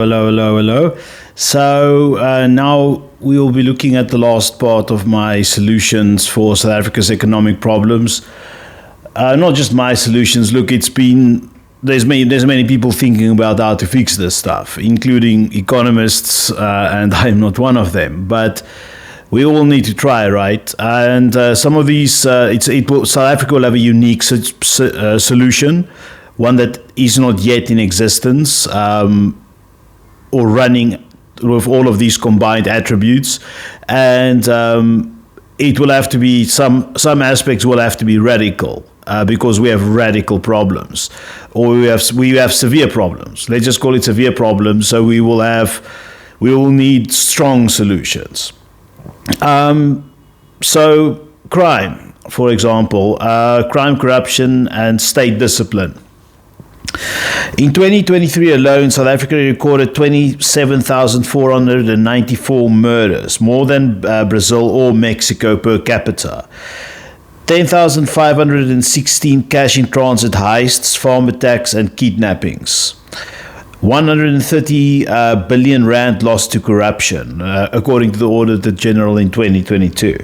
Hello, hello, hello. So now we will be looking at the last part of my solutions for South Africa's economic problems. Not just my solutions. Look, there's many people thinking about how to fix this stuff, including economists, and I'm not one of them. But we all need to try, right? And some of these, South Africa will have a unique solution, one that is not yet in existence. Or running with all of these combined attributes, and it will have to be some aspects will have to be radical because we have radical problems, or we have severe problems. Let's just call it severe problems. So we will need strong solutions. So crime, for example, crime, corruption, and state discipline. In 2023 alone, South Africa recorded 27,494 murders, more than Brazil or Mexico per capita. 10,516 cash-in-transit heists, farm attacks and kidnappings. 130 billion rand lost to corruption, according to the Auditor General in 2022.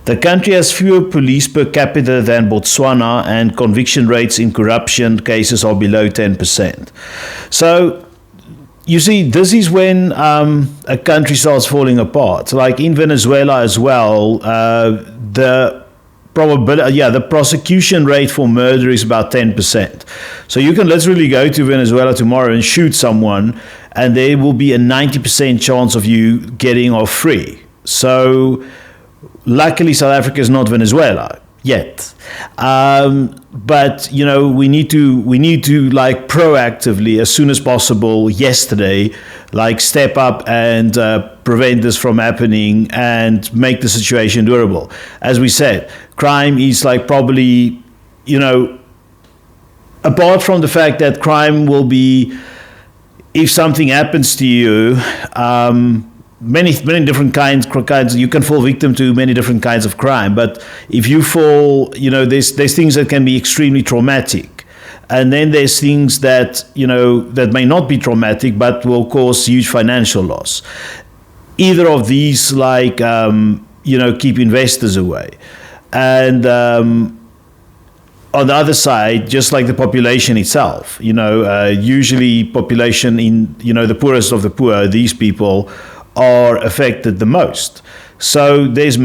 The country has fewer police per capita than Botswana, and conviction rates in corruption cases are below 10%. So, you see, this is when a country starts falling apart. Like in Venezuela as well, the prosecution rate for murder is about 10%. So you can literally go to Venezuela tomorrow and shoot someone, and there will be a 90% chance of you getting off free. So, luckily, South Africa is not Venezuela yet, but we need to like proactively, as soon as possible, yesterday, like step up and prevent this from happening and make the situation durable. As we said, crime is like probably, apart from the fact that crime will be, if something happens to you, many different kinds. You can fall victim to many different kinds of crime. But if you fall, there's things that can be extremely traumatic, and then there's things that that may not be traumatic but will cause huge financial loss. Either of these, keep investors away, and on the other side, just like the population itself, usually population in the poorest of the poor, these people are affected the most. So there's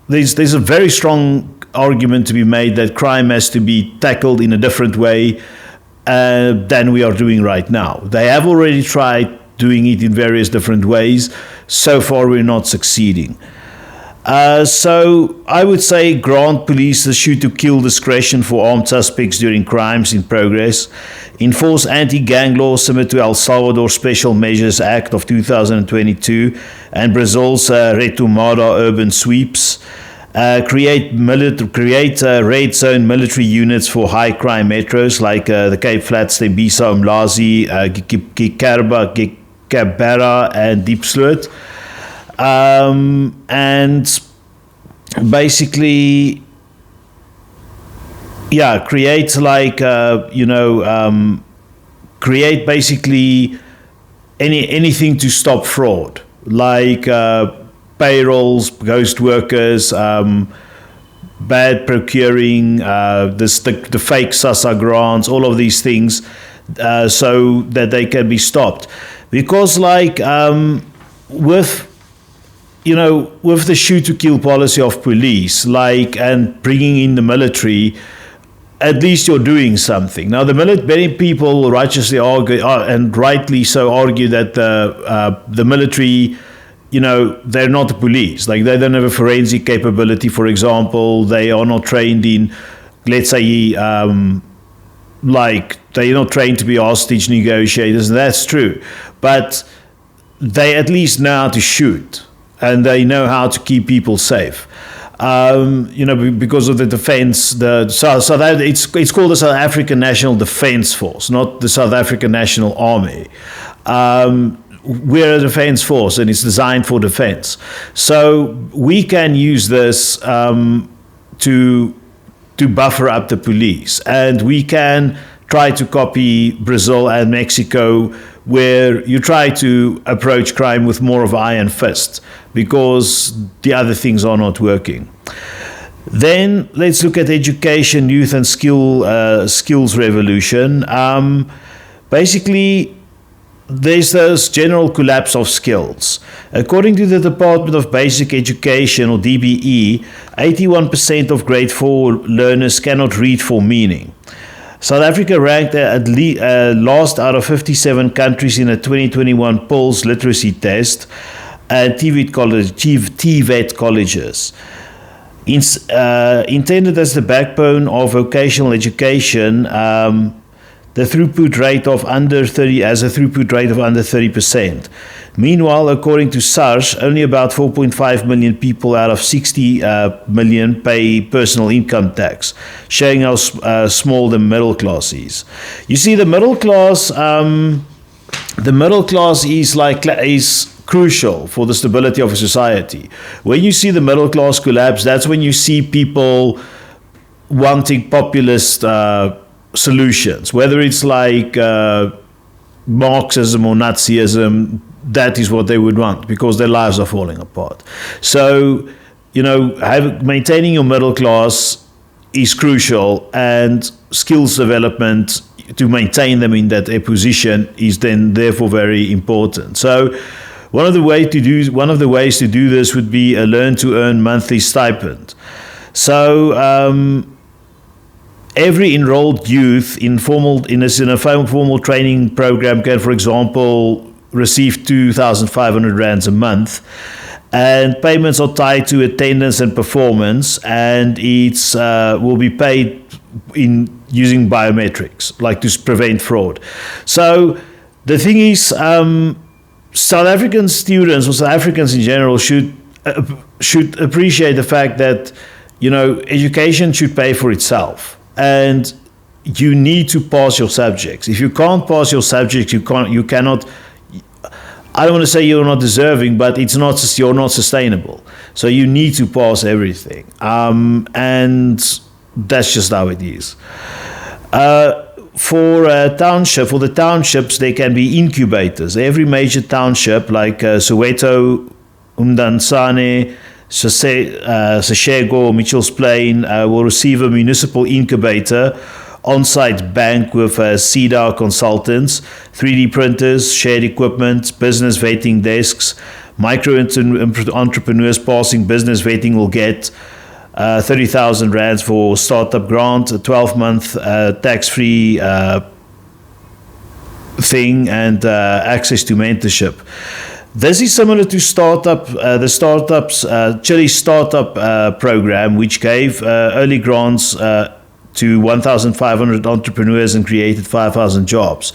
there's a very strong argument to be made that crime has to be tackled in a different way than we are doing right now. They have already tried doing it in various different ways. So far, we're not succeeding. So I would say grant police the shoot-to-kill discretion for armed suspects during crimes in progress. Enforce anti-gang laws similar to El Salvador Special Measures Act of 2022 and Brazil's Retomada urban sweeps. Create red zone military units for high crime metros like the Cape Flats, Tembisa, Umlazi, Gikabera, and Diepsloot. And basically, create basically anything to stop fraud, like payrolls, ghost workers, bad procuring, the fake SASSA grants, all of these things, so that they can be stopped. Because with the shoot-to-kill policy of police, and bringing in the military, at least you're doing something. Now, many people righteously argue, and rightly so argue, that the military, they're not the police. Like, they don't have a forensic capability, for example. They are not trained in, let's say, they're not trained to be hostage negotiators. That's true. But they at least know how to shoot, and they know how to keep people safe. Because of the defense, it's called the South African National Defence Force, not the South African National Army. We're a defense force, and it's designed for defense. So we can use this to buffer up the police, and we can try to copy Brazil and Mexico, where you try to approach crime with more of an iron fist because the other things are not working. Then let's look at education, youth and skills revolution. Basically, there's this general collapse of skills. According to the Department of Basic Education, or DBE, 81% of grade 4 learners cannot read for meaning. South Africa ranked at last out of 57 countries in a 2021 PULS literacy test at TVET colleges. Intended as the backbone of vocational education, the throughput rate of under 30%. Meanwhile, according to SARS, only about 4.5 million people out of 60 million pay personal income tax, showing how small the middle class is. You see, the middle class is crucial for the stability of a society. When you see the middle class collapse, that's when you see people wanting populist solutions, whether it's like Marxism or Nazism. That is what they would want because their lives are falling apart. So, maintaining your middle class is crucial, and skills development to maintain them in that position is then therefore very important. So, one of the ways to do this would be a learn to earn monthly stipend. So, every enrolled youth in a formal training program can, for example, receive 2,500 rands a month, and payments are tied to attendance and performance, and it's will be paid in using biometrics, like to prevent fraud. So the thing is, South African students, or South Africans in general, should appreciate the fact that education should pay for itself, and you need to pass your subjects. If you can't pass your subjects, you cannot. I don't want to say you're not deserving, but you're not sustainable. So you need to pass everything, and that's just how it is. For the townships, there can be incubators. Every major township, like Soweto, Umdansane, Seshego, Mitchell's Plain, will receive a municipal incubator, on-site bank with CEDAR consultants, 3D printers, shared equipment, business vetting desks. Micro entrepreneurs passing business vetting will get 30,000 rands for startup grant, a 12-month tax-free thing, and access to mentorship. This is similar to Chile startup program, which gave early grants to 1,500 entrepreneurs and created 5,000 jobs.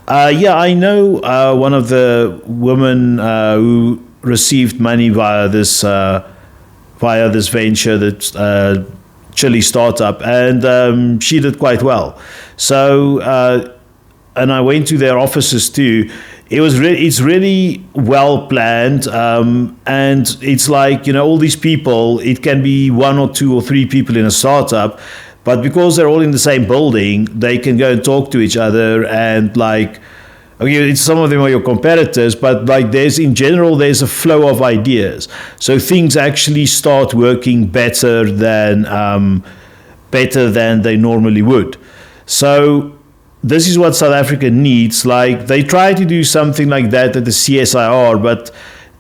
I know one of the women who received money via this venture, that Chile startup, and she did quite well. So, and I went to their offices too. It's really well planned, and it's like all these people. It can be 1 or 2 or 3 people in a startup. But because they're all in the same building, they can go and talk to each other, and some of them are your competitors, but there's a flow of ideas. So things actually start working better than they normally would. So this is what South Africa needs. They tried to do something like that at the CSIR, but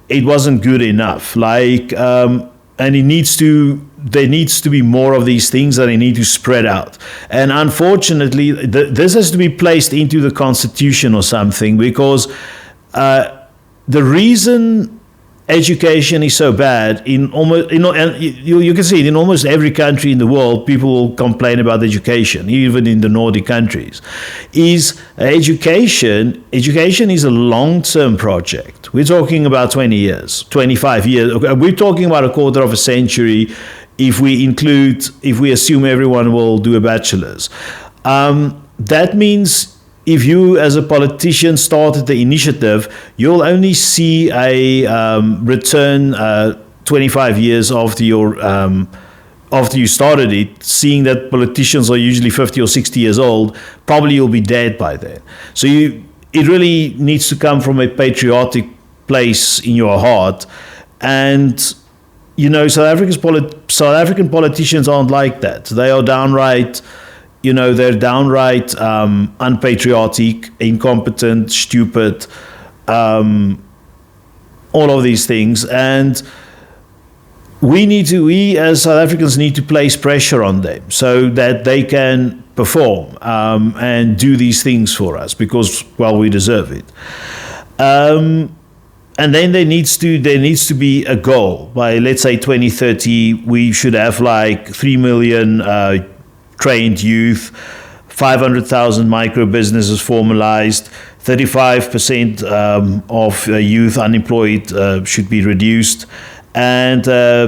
it wasn't good enough. And there needs to be more of these things, that they need to spread out. And unfortunately, this has to be placed into the Constitution or something, because the reason education is so bad you can see it in almost every country in the world. People will complain about education, even in the Nordic countries. Education is a long-term project. We're talking about 20 years, 25 years. We're talking about a quarter of a century if we assume everyone will do a bachelor's. That means if you, as a politician, started the initiative, you'll only see a return 25 years after your after you started it, seeing that politicians are usually 50 or 60 years old, probably you'll be dead by then. So it really needs to come from a patriotic place in your heart. And, South African politicians aren't like that. They are downright, they're downright unpatriotic, incompetent, stupid, all of these things. And we as South Africans need to place pressure on them so that they can perform and do these things for us because, well, we deserve it. And then there needs to be a goal. By, let's say, 2030, we should have like 3 million trained youth, 500,000 micro businesses formalized, 35% of youth unemployed should be reduced. And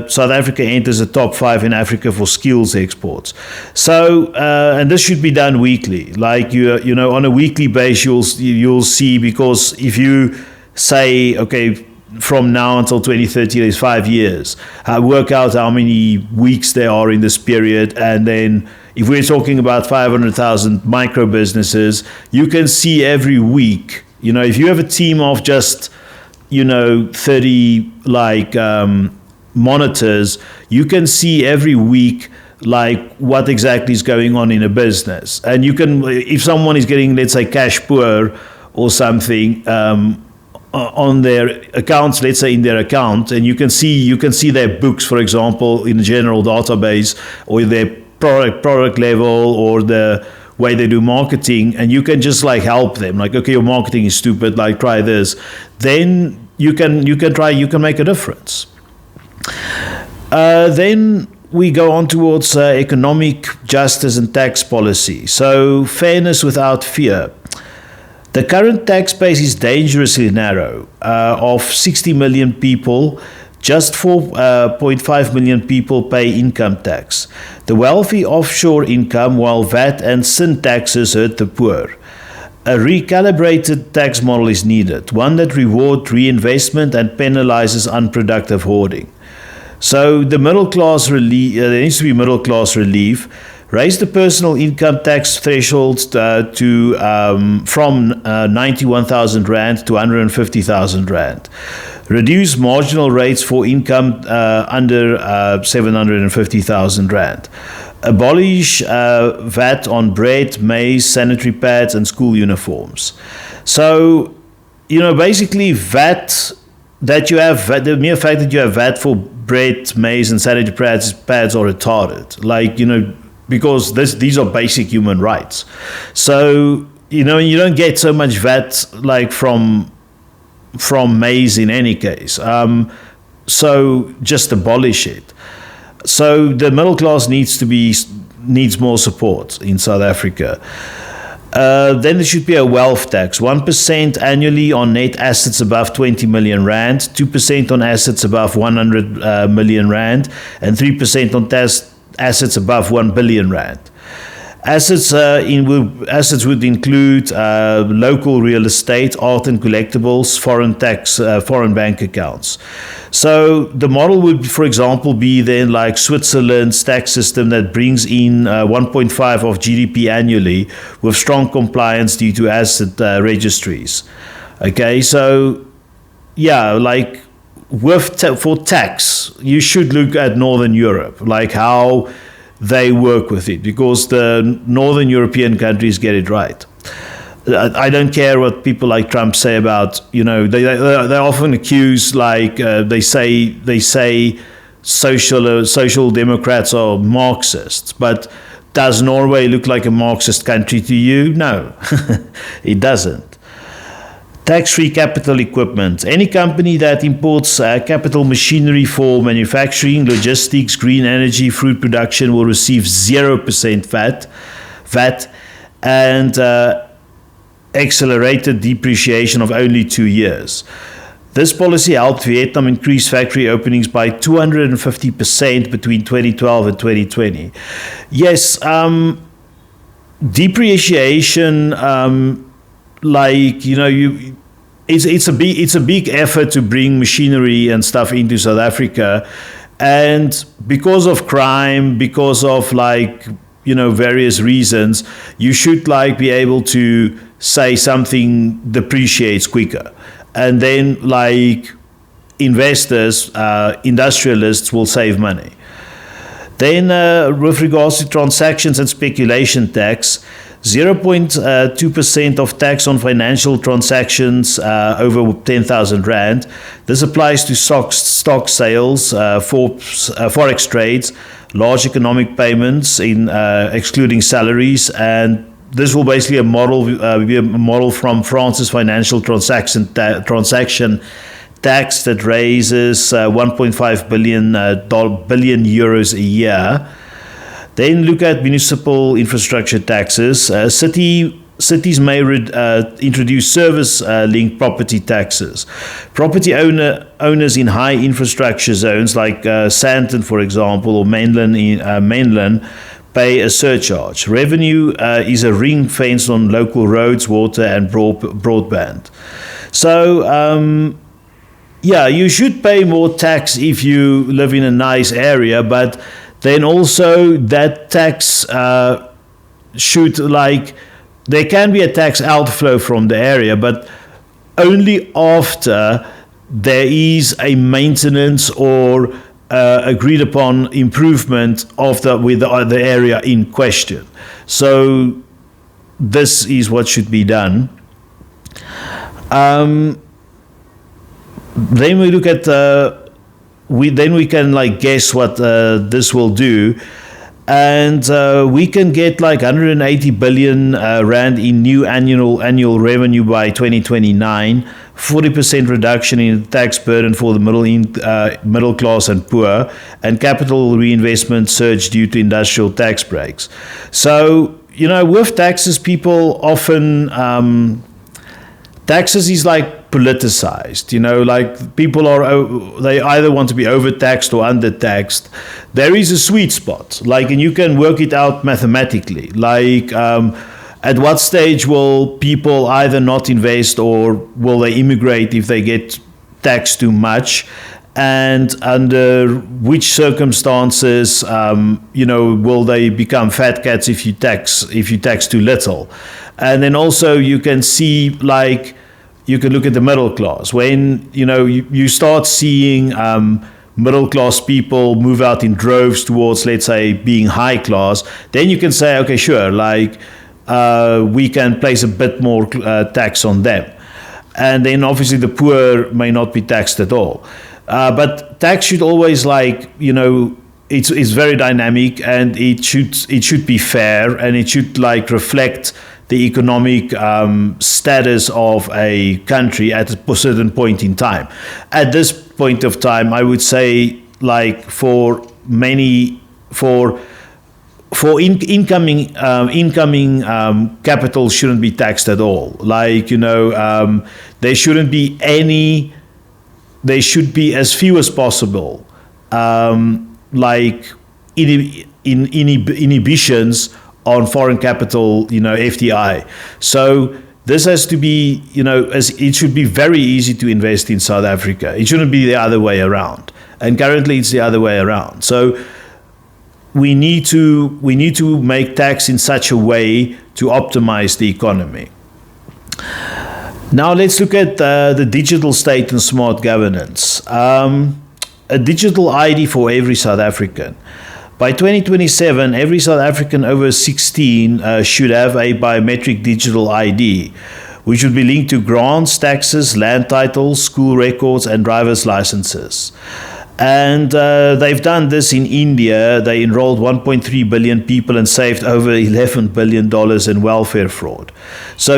South Africa enters the top 5 in Africa for skills exports. So, and this should be done weekly. Like on a weekly basis, you'll see, because if you say, okay, from now until 2030, there's 5 years, work out how many weeks there are in this period, and then if we're talking about 500,000 micro businesses, you can see every week. If you have a team of just 30 monitors, you can see every week like what exactly is going on in a business. And you can, if someone is getting, let's say, cash poor or something on their accounts, let's say in their account, and you can see their books, for example, in the general database, or their product level, or the way they do marketing, and you can just like help them, like, okay, your marketing is stupid, like try this. Then you can make a difference. Then we go on towards economic justice and tax policy. So fairness without fear. The current tax base is dangerously narrow. Of 60 million people, just 4.5 million people pay income tax. The wealthy offshore income, while VAT and sin taxes hurt the poor. A recalibrated tax model is needed, one that rewards reinvestment and penalizes unproductive hoarding. So the middle class relief, there needs to be middle class relief. Raise the personal income tax thresholds from 91,000 Rand to 150,000 Rand. Reduce marginal rates for income under 750,000 Rand. Abolish VAT on bread, maize, sanitary pads, and school uniforms. So, basically VAT, the mere fact that you have VAT for bread, maize, and sanitary pads are retarded. Like, because these are basic human rights. So, you don't get so much VAT like from maize in any case. So just abolish it. So the middle class needs more support in South Africa. Then there should be a wealth tax, 1% annually on net assets above 20 million Rand, 2% on assets above 100 million Rand, and 3% on assets above 1 billion Rand. Assets would include local real estate, art and collectibles, foreign bank accounts. So the model would, for example, be then like Switzerland's tax system that brings in 1.5 of GDP annually with strong compliance due to asset registries. Okay, so yeah, like for tax, you should look at Northern Europe, like how they work with it, because the Northern European countries get it right. I don't care what people like Trump say about, they often accuse, like they say social democrats are Marxists, but does Norway look like a Marxist country to you? No, it doesn't. Tax-free capital equipment. Any company that imports capital machinery for manufacturing, logistics, green energy, fruit production will receive 0% VAT and accelerated depreciation of only 2 years. This policy helped Vietnam increase factory openings by 250% between 2012 and 2020. Yes, depreciation, it's a big effort to bring machinery and stuff into South Africa, And because of crime, because of various reasons, you should be able to say something depreciates quicker. And then investors, industrialists will save money. Then with regards to transactions and speculation tax, 0.2% of tax on financial transactions over 10,000 Rand. This applies to stock sales, forex trades, large economic payments, excluding salaries, and this will basically be a model from France's financial transaction tax that raises 1.5 billion euros a year. Then look at municipal infrastructure taxes. Cities may introduce service-linked property taxes. Property owners in high infrastructure zones like Sandton, for example, or mainland, pay a surcharge. Revenue is a ring fence on local roads, water, and broadband. So, you should pay more tax if you live in a nice area, but then also that tax should there can be a tax outflow from the area, but only after there is a maintenance or agreed upon improvement of the area in question. So this is what should be done. Then we look at then we can guess what this will do, and we can get 180 billion Rand in new annual revenue by 2029, 40% reduction in the tax burden for the middle class and poor, and capital reinvestment surge due to industrial tax breaks. So with taxes, people often taxes is politicized, people they either want to be overtaxed or undertaxed. There is a sweet spot, and you can work it out mathematically. At what stage will people either not invest or will they immigrate if they get taxed too much? And under which circumstances, will they become fat cats if you tax too little? And then also you can see you can look at the middle class. When you start seeing middle class people move out in droves towards, let's say, being high class, then you can say, okay, sure, we can place a bit more tax on them. And then obviously the poor may not be taxed at all. But tax should always it's very dynamic, and it should be fair, and it should reflect the economic status of a country at a certain point in time. At this point of time, I would say for incoming capital shouldn't be taxed at all. There shouldn't be any. There should be as few as possible, inhibitions on foreign capital, FDI. So this has to be, it should be very easy to invest in South Africa. It shouldn't be the other way around. And currently it's the other way around. So we need to make tax in such a way to optimize the economy. Now let's look at the digital state and smart governance. A digital ID for every South African. By 2027, every South African over 16 should have a biometric digital ID, which would be linked to grants, taxes, land titles, school records, and driver's licenses. And they've done this in India. They enrolled 1.3 billion people and saved over $11 billion in welfare fraud. So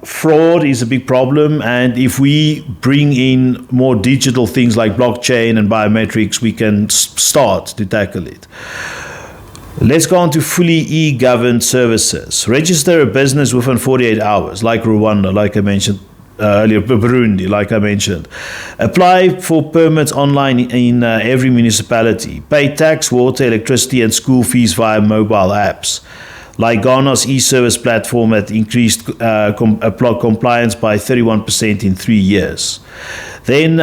fraud is a big problem. And if we bring in more digital things like blockchain and biometrics, we can start to tackle it. Let's go on to fully e-governed services. Register a business within 48 hours, like Rwanda, like I mentioned earlier, Burundi, like I mentioned. Apply for permits online in every municipality. Pay tax, water, electricity, and school fees via mobile apps. Like Ghana's e-service platform that increased compliance by 31% in 3 years. Then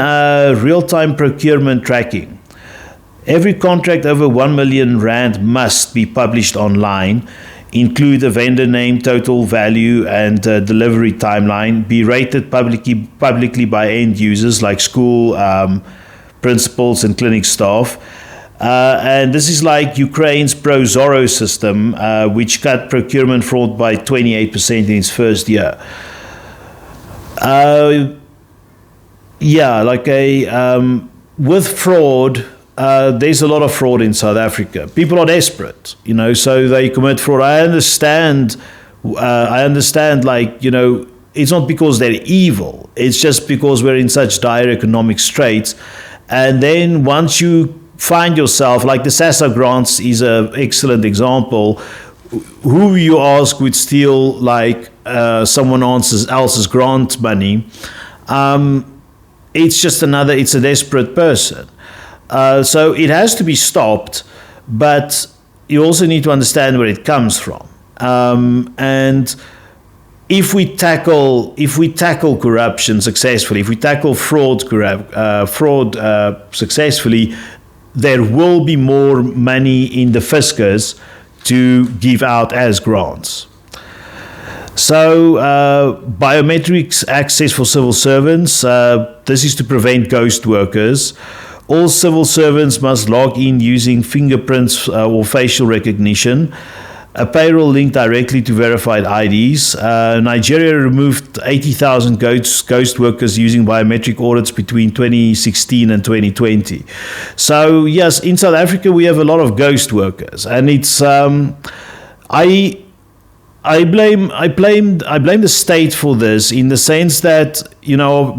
real-time procurement tracking. Every contract over 1 million rand must be published online, include the vendor name, total value, and delivery timeline, be rated publicly by end users like school principals and clinic staff. And this is like Ukraine's ProZorro system, which cut procurement fraud by 28% in its first year. With fraud, there's a lot of fraud in South Africa. People are desperate, so they commit fraud. I understand, it's not because they're evil. It's just because we're in such dire economic straits. And then once you find yourself, like the SASSA grants is an excellent example. Who you ask would steal someone else's grant money. It's a desperate person. So it has to be stopped, but you also need to understand where it comes from. And if we tackle corruption successfully, if we tackle fraud successfully, there will be more money in the fiscus to give out as grants. So, biometrics access for civil servants. This is to prevent ghost workers. All civil servants must log in using fingerprints or facial recognition. A payroll linked directly to verified IDs. Nigeria removed 80,000 ghost workers using biometric audits between 2016 and 2020. So yes, in South Africa we have a lot of ghost workers, and it's I blame the state for this, in the sense that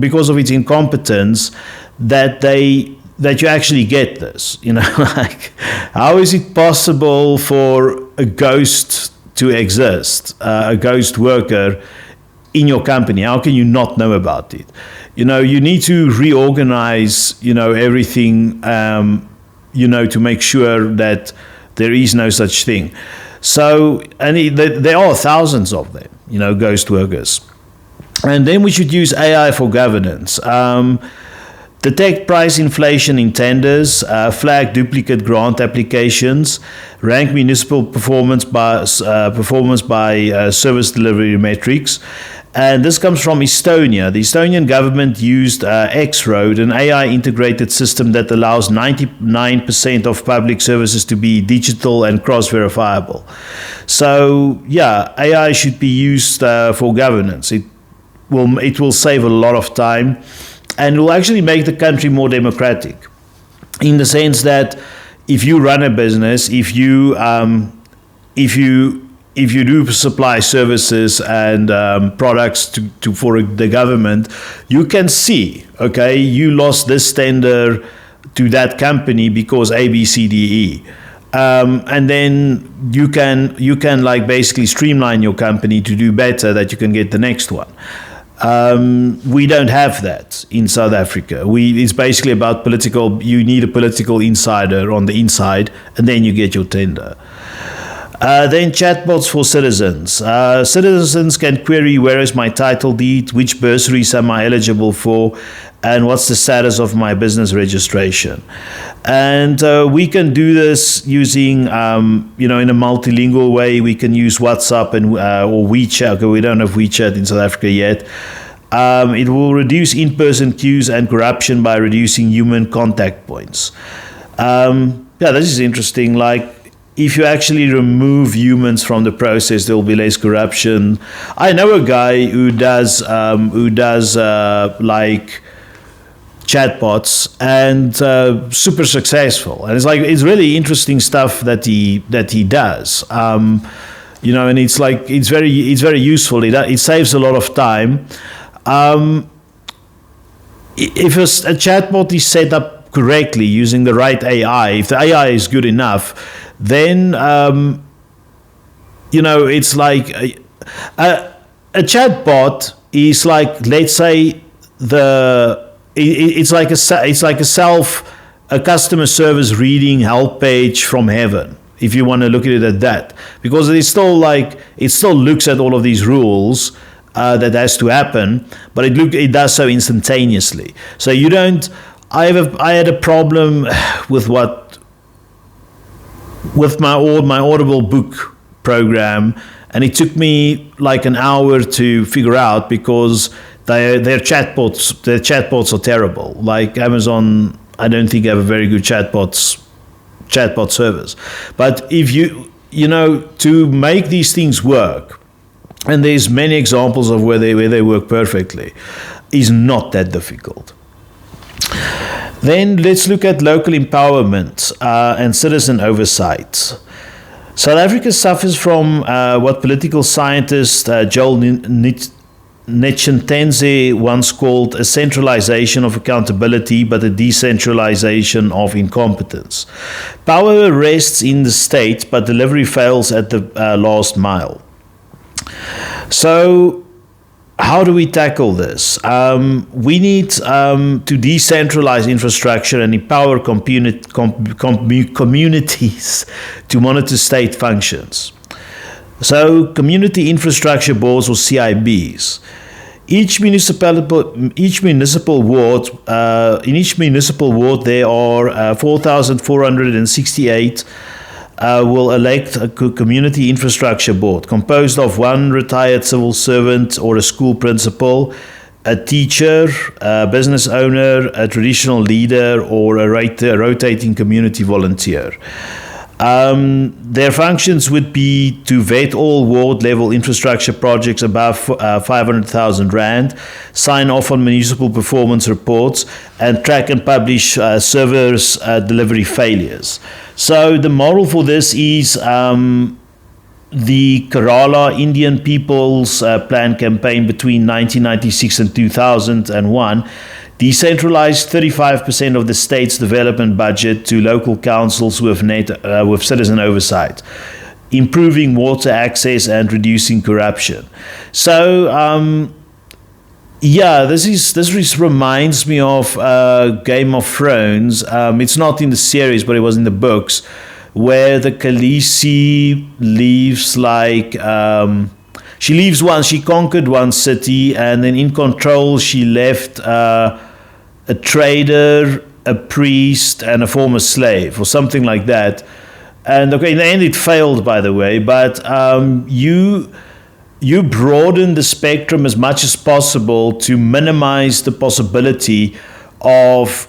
because of its incompetence that you actually get this. How is it possible for a ghost to exist, a ghost worker in your company? How can you not know about it? You need to reorganize, everything, to make sure that there is no such thing. So, there are thousands of them, ghost workers. And then we should use AI for governance. Detect price inflation in tenders, flag duplicate grant applications, rank municipal performance by service delivery metrics. And this comes from Estonia. The Estonian government used X-Road, an AI-integrated system that allows 99% of public services to be digital and cross-verifiable. So, AI should be used for governance. It will save a lot of time, and will actually make the country more democratic, in the sense that if you run a business, if you do supply services and products for the government, you can see, okay, you lost this tender to that company because A, B, C, D, E. And then you can basically streamline your company to do better, that you can get the next one. We don't have that in South Africa. It's basically about you need a political insider on the inside, and then you get your tender. Then chatbots for citizens. Citizens can query, where is my title deed, which bursaries am I eligible for, and what's the status of my business registration. And we can do this using, in a multilingual way. We can use WhatsApp or WeChat. Okay, we don't have WeChat in South Africa yet. It will reduce in-person queues and corruption by reducing human contact points. This is interesting. If you actually remove humans from the process, there will be less corruption. I know a guy who does chatbots, and super successful. And it's really interesting stuff that he does. And it's very useful. It saves a lot of time. If a chatbot is set up correctly using the right AI, if the AI is good enough, then it's like a chatbot is like, let's say, it's like a customer service reading help page from heaven, if you want to look at it at that, because it still looks at all of these rules that has to happen, but it does so instantaneously. So you don't. I had a problem with what with my Audible book program, and it took me like an hour to figure out because their chatbots are terrible. Like Amazon, I don't think have a very good chatbot service. But if to make these things work, and there's many examples of where they work perfectly, is not that difficult. Then let's look at local empowerment and citizen oversight. South Africa suffers from what political scientist Joel Netchentenze once called a centralization of accountability, but a decentralization of incompetence. Power rests in the state, but delivery fails at the last mile. So, how do we tackle this? We need to decentralize infrastructure and empower communities to monitor state functions. So, community infrastructure boards, or CIBs. In each municipal ward, there are 4,468. Will elect a community infrastructure board composed of one retired civil servant or a school principal, a teacher, a business owner, a traditional leader, or a rotating community volunteer. Their functions would be to vet all ward-level infrastructure projects above 500,000 Rand, sign off on municipal performance reports, and track and publish service delivery failures. So the model for this is the Kerala Indian People's Plan campaign between 1996 and 2001 decentralized 35% of the state's development budget to local councils with citizen oversight, improving water access and reducing corruption. So, this reminds me of Game of Thrones. It's not in the series, but it was in the books, where the Khaleesi leaves she conquered one city, and then in control she left a trader, a priest, and a former slave, or something like that. And in the end it failed, by the way, but you broaden the spectrum as much as possible to minimize the possibility of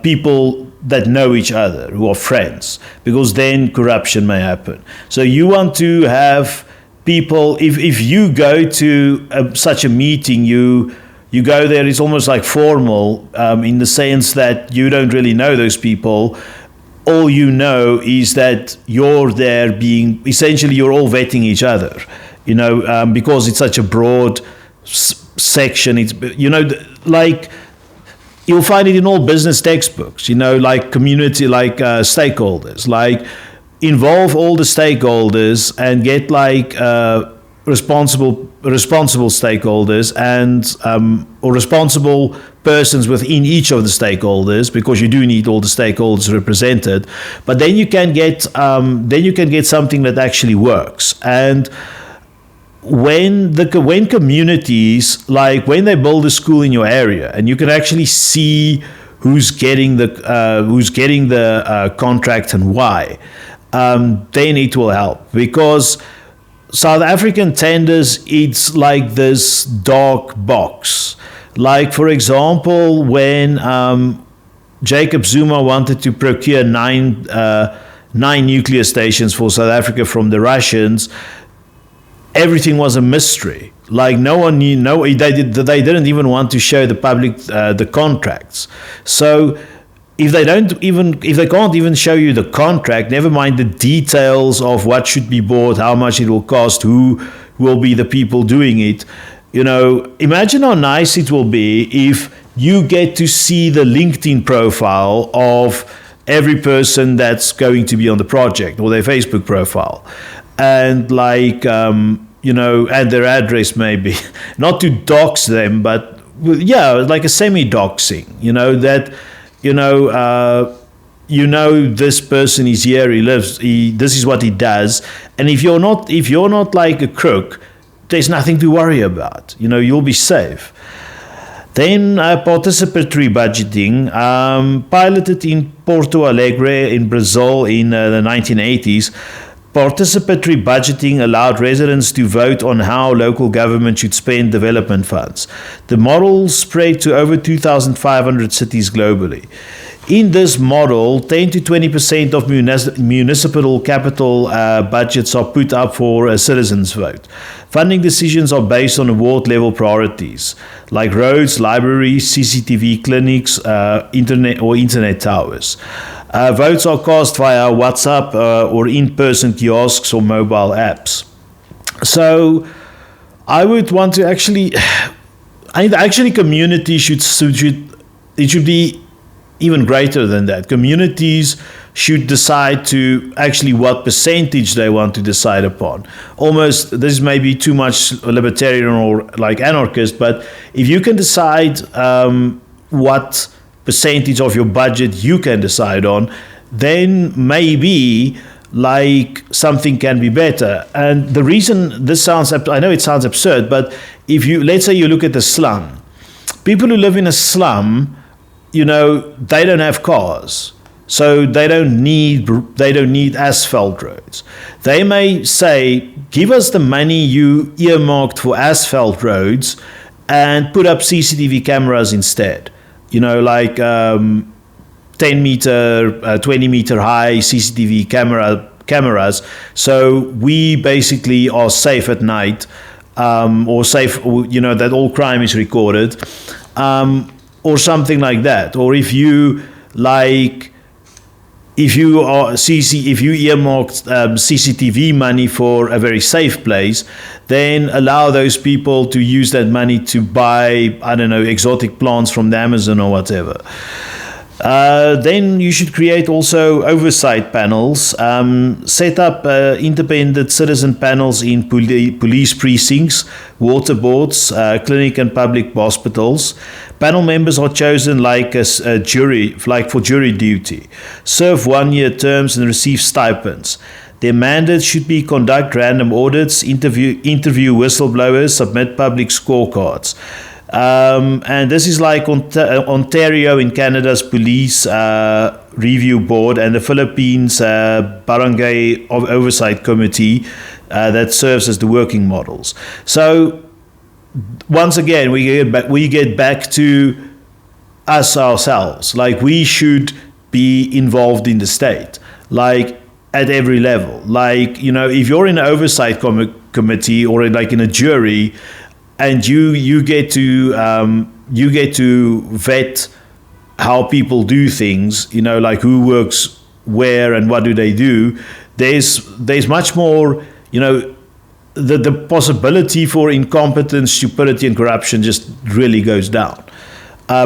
people that know each other, who are friends, because then corruption may happen. So you want to have people, if you go to such a meeting, you go there, it's almost like formal, in the sense that you don't really know those people. All you know is that you're there essentially you're all vetting each other, because it's such a broad section. It's, like, you'll find it in all business textbooks, like community, like stakeholders, like involve all the stakeholders and get responsible stakeholders and or responsible persons within each of the stakeholders, because you do need all the stakeholders represented. But then you can get something that actually works. And when communities, like when they build a school in your area, and you can actually see who's getting the contract and why, then it will help, because South African tenders, it's like this dark box. Like, for example, when Jacob Zuma wanted to procure nine nuclear stations for South Africa from the Russians, everything was a mystery. Like, no one knew. They didn't even want to show the public the contracts. So if they can't even show you the contract, never mind the details of what should be bought, how much it will cost, who will be the people doing it. Imagine how nice it will be if you get to see the LinkedIn profile of every person that's going to be on the project, or their Facebook profile, and and their address, maybe. Not to dox them, but like a semi-doxing, this person is here, he lives, this is what he does. And if you're not like a crook, there's nothing to worry about. You'll be safe. Then participatory budgeting, piloted in Porto Alegre in Brazil in the 1980s. Participatory budgeting allowed residents to vote on how local government should spend development funds. The model spread to over 2,500 cities globally. In this model, 10 to 20% of municipal capital budgets are put up for a citizens' vote. Funding decisions are based on ward-level priorities, like roads, libraries, CCTV clinics, internet towers. Votes are cast via WhatsApp or in-person kiosks or mobile apps. So I would want to actually community should be even greater than that. Communities should decide to actually what percentage they want to decide upon. Almost, this may be too much libertarian or like anarchist, but if you can decide what percentage of your budget you can decide on, then maybe like something can be better. And the reason this sounds, I know it sounds absurd, but if you, let's say you look at the slum, people who live in a slum, you know, they don't have cars, so they don't need asphalt roads. They may say, give us the money you earmarked for asphalt roads and put up CCTV cameras instead. You know, like 10 meter, 20 meter high CCTV cameras. So we basically are safe at night, or safe, you know, that all crime is recorded. Or something like that. Or if you earmarked CCTV money for a very safe place, then allow those people to use that money to buy, I don't know, exotic plants from the Amazon or whatever. Then you should create also oversight panels, set up independent citizen panels in police precincts, water boards, clinic and public hospitals. Panel members are chosen like a jury, like for jury duty, serve 1-year terms and receive stipends. Their mandate should be conduct random audits, interview whistleblowers, submit public scorecards. And this is like Ontario in Canada's police review board, and the Philippines Barangay Oversight Committee that serves as the working models. So once again, we get back to us ourselves. Like, we should be involved in the state, like at every level. Like, you know, if you're in an oversight committee or like in a jury, and you get to vet how people do things, you know, like who works where and what do they do. There's much more, you know, the possibility for incompetence, stupidity, and corruption just really goes down,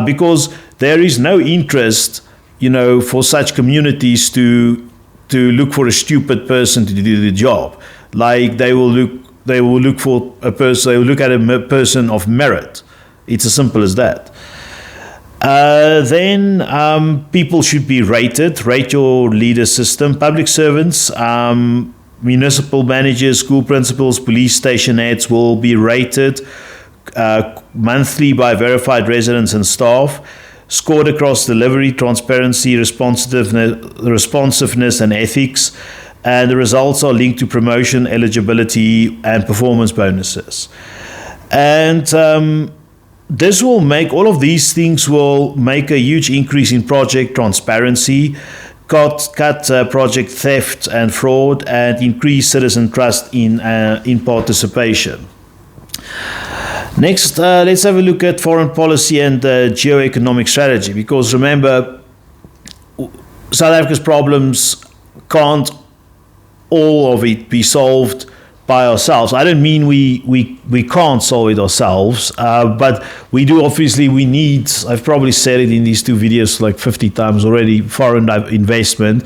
because there is no interest, you know, for such communities to look for a stupid person to do the job. Like, they will look for a person. They will look at a person of merit. It's as simple as that. Then people should be rated. Rate your leader system. Public servants, municipal managers, school principals, police station heads will be rated monthly by verified residents and staff, scored across delivery, transparency, responsiveness, and ethics. And the results are linked to promotion, eligibility, and performance bonuses. And this will make, all of these things will make a huge increase in project transparency, cut project theft and fraud, and increase citizen trust in participation. Next, let's have a look at foreign policy and geoeconomic strategy, because remember, South Africa's problems can't all of it be solved by ourselves. I don't mean we can't solve it ourselves, but we do. Obviously, we need, I've probably said it in these two videos like 50 times already, foreign investment.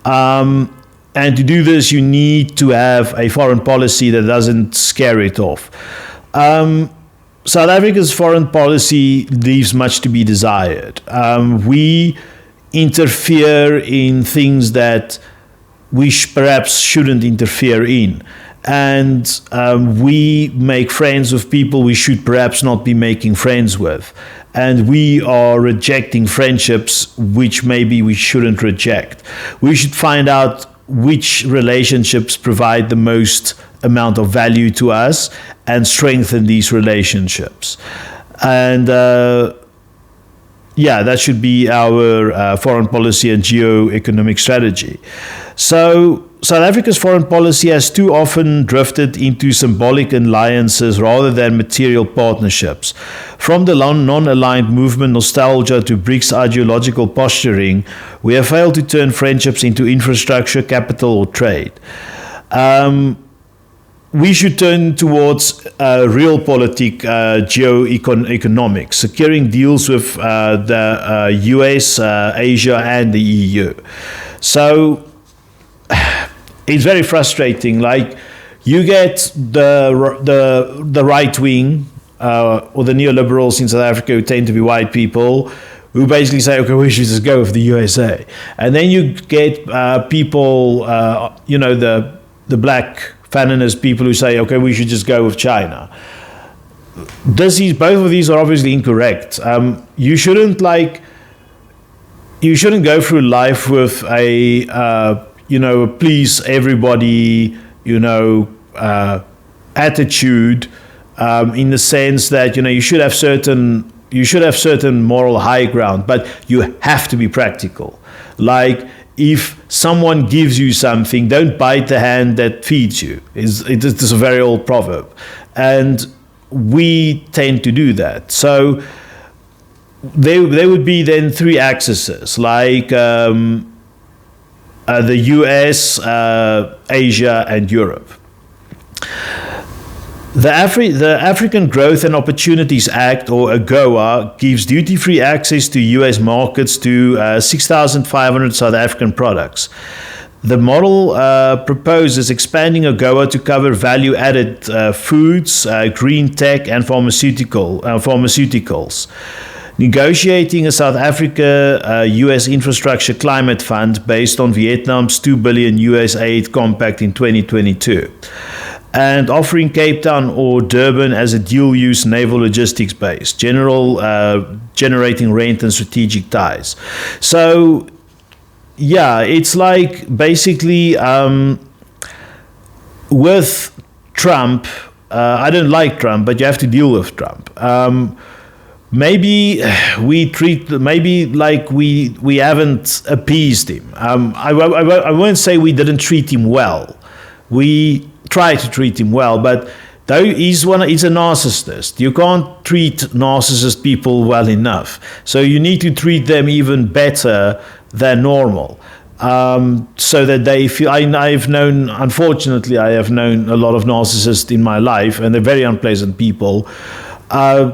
And to do this, you need to have a foreign policy that doesn't scare it off. South Africa's foreign policy leaves much to be desired. We interfere in things that we perhaps shouldn't interfere in. and we make friends with people we should perhaps not be making friends with. And we are rejecting friendships which maybe we shouldn't reject. We should find out which relationships provide the most amount of value to us and strengthen these relationships. And that should be our foreign policy and geo-economic strategy. So South Africa's foreign policy has too often drifted into symbolic alliances rather than material partnerships. From the non-aligned movement nostalgia to BRICS ideological posturing, we have failed to turn friendships into infrastructure, capital, or trade. We should turn towards realpolitik, geoeconomics, securing deals with the US, Asia, and the EU. So it's very frustrating. Like, you get the right wing or the neoliberals in South Africa, who tend to be white people, who basically say, okay, we should just go with the USA. And then you get people, the black feminist people who say, okay, we should just go with China. Both of these are obviously incorrect. You shouldn't go through life with a please everybody, attitude, in the sense that, you should have certain moral high ground, but you have to be practical. Like, if someone gives you something, don't bite the hand that feeds you. It's a very old proverb. And we tend to do that. So there would be then three axes, like the US, Asia, and Europe. The African Growth and Opportunities Act, or AGOA, gives duty-free access to US markets to 6,500 South African products. The model proposes expanding AGOA to cover value-added foods, green tech, and pharmaceuticals. Negotiating a South Africa US infrastructure climate fund based on Vietnam's $2 billion US aid compact in 2022. And offering Cape Town or Durban as a dual-use naval logistics base, generating rent and strategic ties. So, it's like basically with Trump, I don't like Trump, but you have to deal with Trump. Maybe we haven't appeased him. I won't say we didn't treat him well. We try to treat him well, but though he's a narcissist. You can't treat narcissist people well enough. So you need to treat them even better than normal, so that they feel. Unfortunately, I have known a lot of narcissists in my life, and they're very unpleasant people. They've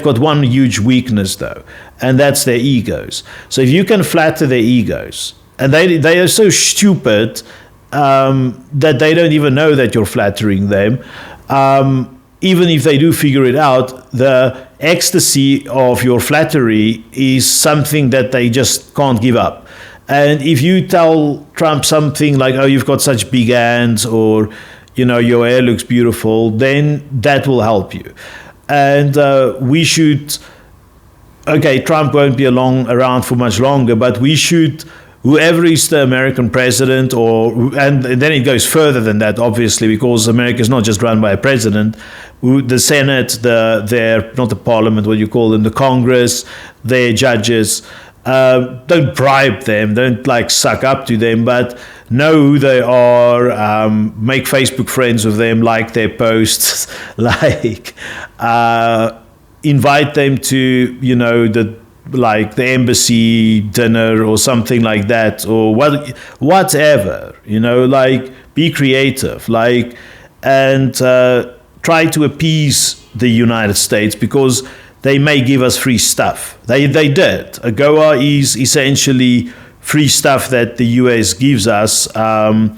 got one huge weakness though, and that's their egos. So if you can flatter their egos, and they are so stupid that they don't even know that you're flattering them. Even if they do figure it out, the ecstasy of your flattery is something that they just can't give up. And if you tell Trump something like, oh, you've got such big hands, or, your hair looks beautiful, then that will help you. And Trump won't be around for much longer, but we should, whoever is the American president, and then it goes further than that, obviously, because America is not just run by a president. The Senate, not the Parliament, what you call them, the Congress, their judges, don't bribe them, don't suck up to them, but know who they are, make Facebook friends with them, like their posts, invite them to, the embassy dinner or something like that, or whatever, be creative, and try to appease the United States, because they may give us free stuff. They did. AGOA is essentially free stuff that the US gives us, and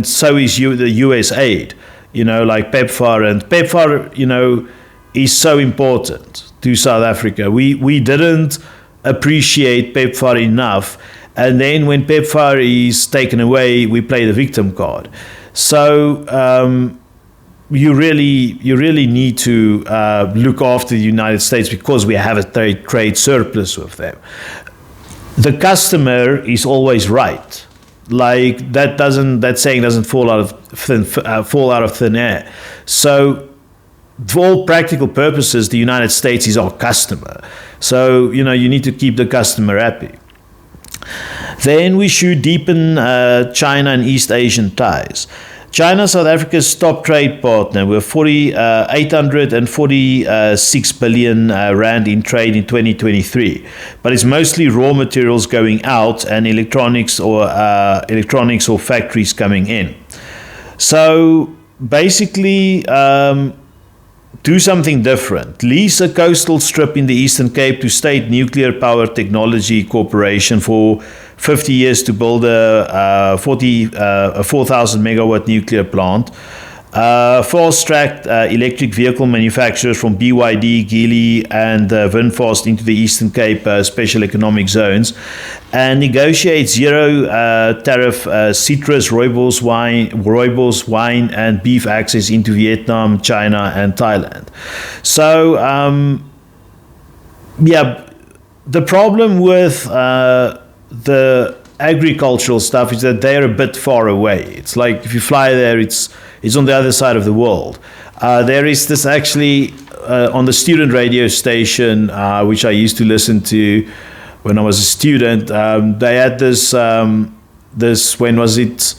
so is the US aid, like PEPFAR. And PEPFAR, is so important to South Africa. We didn't appreciate PEPFAR enough, And then when PEPFAR is taken away, we play the victim card. So you really need to look after the United States because we have a trade surplus with them. The customer is always right. Like that saying doesn't fall out of thin air. So for all practical purposes, the United States is our customer. So, you need to keep the customer happy. Then we should deepen China and East Asian ties. China, South Africa's top trade partner, with 846 billion rand in trade in 2023. But it's mostly raw materials going out and electronics or factories coming in. So basically, do something different. Lease a coastal strip in the Eastern Cape to State Nuclear Power Technology Corporation for 50 years to build a 4,000 megawatt nuclear plant. Fast-tracked electric vehicle manufacturers from BYD, Geely, and VinFast into the Eastern Cape special economic zones, and negotiate zero tariff citrus, rooibos wine, and beef access into Vietnam, China, and Thailand. So, the problem with the agricultural stuff is that they're a bit far away. It's like if you fly there, it's on the other side of the world. There is this actually on the student radio station, which I used to listen to when I was a student. They had this, when was it?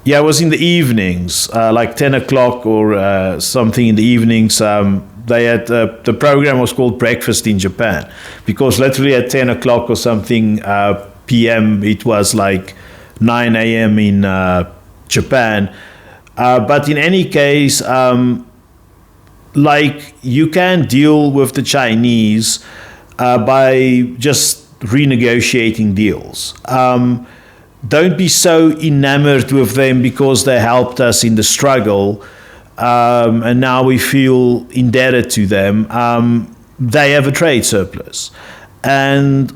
Yeah, it was in the evenings, like 10 o'clock or something in the evenings. They had, the program was called Breakfast in Japan, because literally at 10 o'clock or something p.m., it was like 9 a.m. in Japan. But in any case, like you can deal with the Chinese by just renegotiating deals. Don't be so enamored with them because they helped us in the struggle, and now we feel indebted to them. They have a trade surplus, and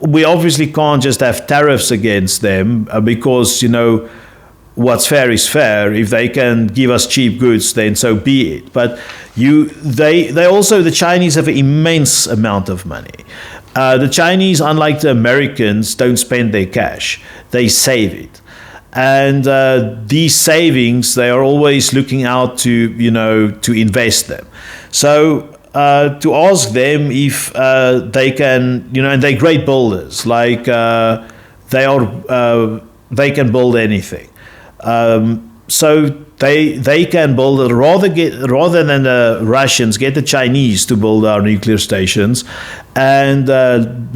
we obviously can't just have tariffs against them because, what's fair is fair. If they can give us cheap goods, then so be it. But the Chinese have an immense amount of money. The Chinese, unlike the Americans, don't spend their cash. They save it. And these savings, they are always looking out to invest them. So to ask them if they can, and they're great builders, like they can build anything. So they can build it rather than the Russians get the Chinese to build our nuclear stations, and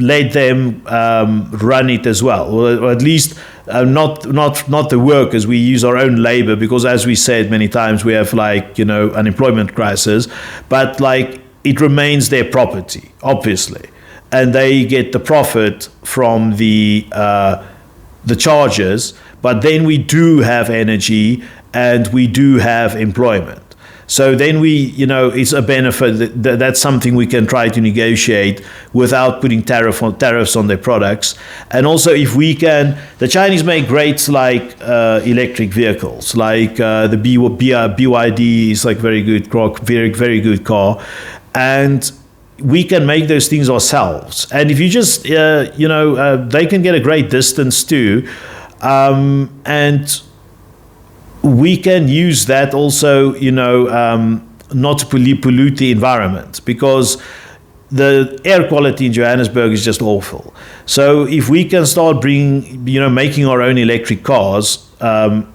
let them run it as well, or at least not the workers. We use our own labor because, as we said many times, we have unemployment crisis, but it remains their property, obviously, and they get the profit from the charges. But then we do have energy and we do have employment. So then it's a benefit. That's something we can try to negotiate without putting tariffs on their products. And also, if we can, the Chinese make great electric vehicles, the BYD is very good, very good car, and we can make those things ourselves. And if you just they can get a great distance too. And we can use that also, not to pollute the environment, because the air quality in Johannesburg is just awful. So if we can start making our own electric cars, and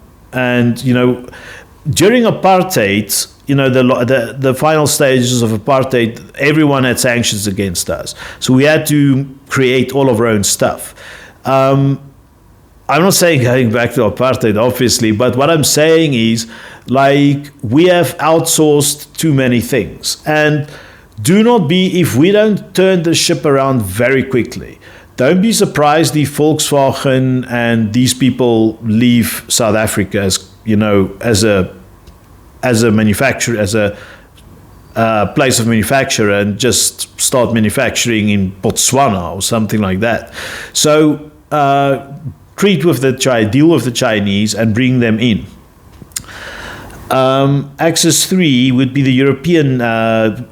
during apartheid, the final stages of apartheid, everyone had sanctions against us. So we had to create all of our own stuff. I'm not saying going back to apartheid, obviously, but what I'm saying is, we have outsourced too many things. And if we don't turn the ship around very quickly, don't be surprised if Volkswagen and these people leave South Africa as a manufacturer, as a place of manufacture, and just start manufacturing in Botswana or something like that. So deal with the Chinese and bring them in. Axis 3 would be the European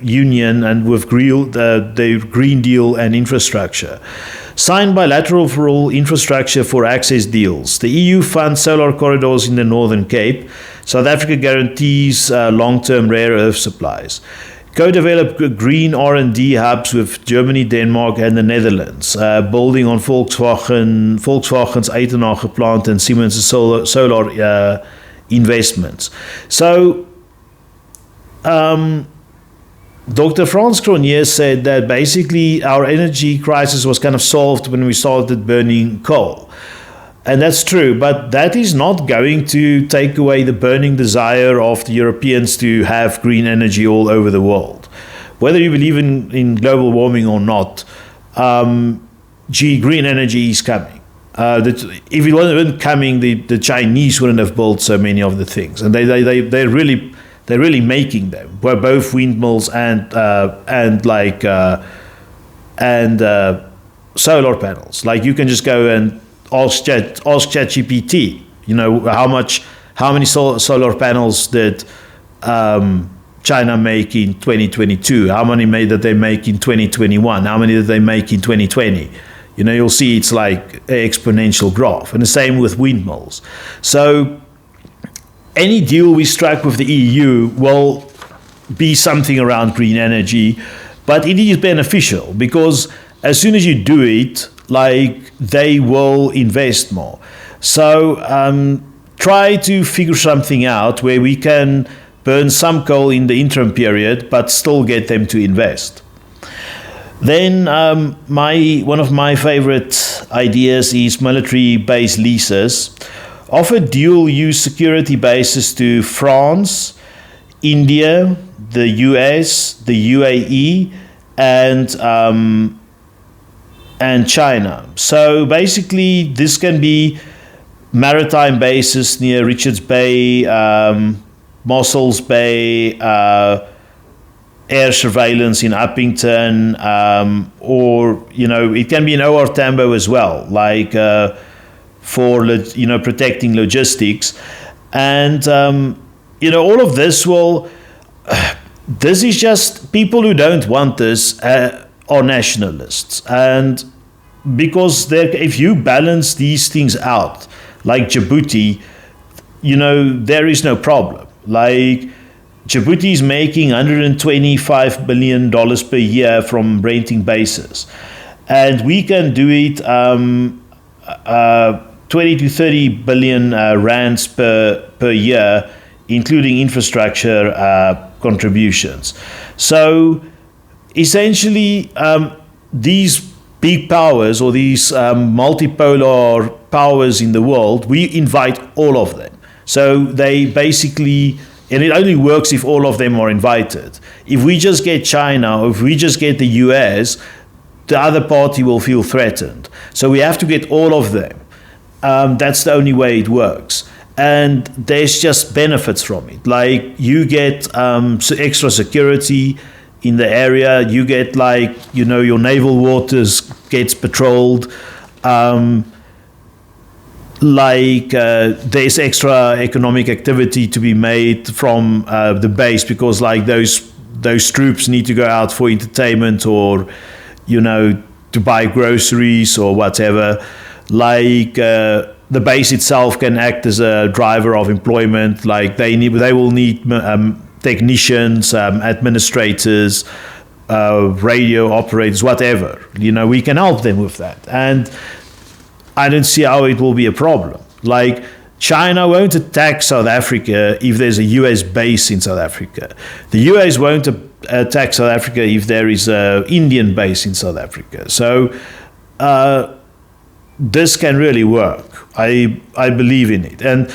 Union and with the Green Deal and infrastructure. Sign bilateral for all infrastructure for access deals. The EU funds solar corridors in the Northern Cape. South Africa guarantees long-term rare earth supplies. Co-develop green R&D hubs with Germany, Denmark and the Netherlands, building on Volkswagen's Uitenhage plant and Siemens' solar investments. So, Dr. Frans Cronje said that basically our energy crisis was kind of solved when we started burning coal. And that's true, but that is not going to take away the burning desire of the Europeans to have green energy all over the world. Whether you believe in global warming or not, green energy is coming. If it wasn't coming, the Chinese wouldn't have built so many of the things. And they're really making them. We're both windmills and solar panels. Like you can just go and ask ChatGPT, how many solar panels did China make in 2022? How many did they make in 2021? How many did they make in 2020? You'll see it's like an exponential graph. And the same with windmills. So any deal we strike with the EU will be something around green energy, but it is beneficial because as soon as you do it, they will invest more. So try to figure something out where we can burn some coal in the interim period, but still get them to invest. Then one of my favorite ideas is military base leases. Offer dual-use security bases to France, India, the US, the UAE, and China. So basically, this can be maritime bases near Richards Bay, Mossels Bay, air surveillance in Uppington, or it can be in OR Tambo as well, for protecting logistics, and all of this will. This is just people who don't want this are nationalists, and because if you balance these things out, like Djibouti, there is no problem. Like Djibouti is making $125 billion per year from renting bases, and we can do it 20 to 30 billion rands per year, including infrastructure contributions. So essentially, these big powers or these multipolar powers in the world, we invite all of them. So they basically, and it only works if all of them are invited. If we just get China, or if we just get the US, the other party will feel threatened. So we have to get all of them. That's the only way it works. And there's just benefits from it. Like you get extra security in the area. You get your naval waters gets patrolled. There's extra economic activity to be made from the base because those troops need to go out for entertainment or to buy groceries or whatever. The base itself can act as a driver of employment. They will need technicians, administrators, radio operators, whatever. We can help them with that, and I don't see how it will be a problem. China won't attack South Africa if there's a US base in South Africa. The US won't attack South Africa if there is an Indian base in South Africa. So this can really work. I believe in it. And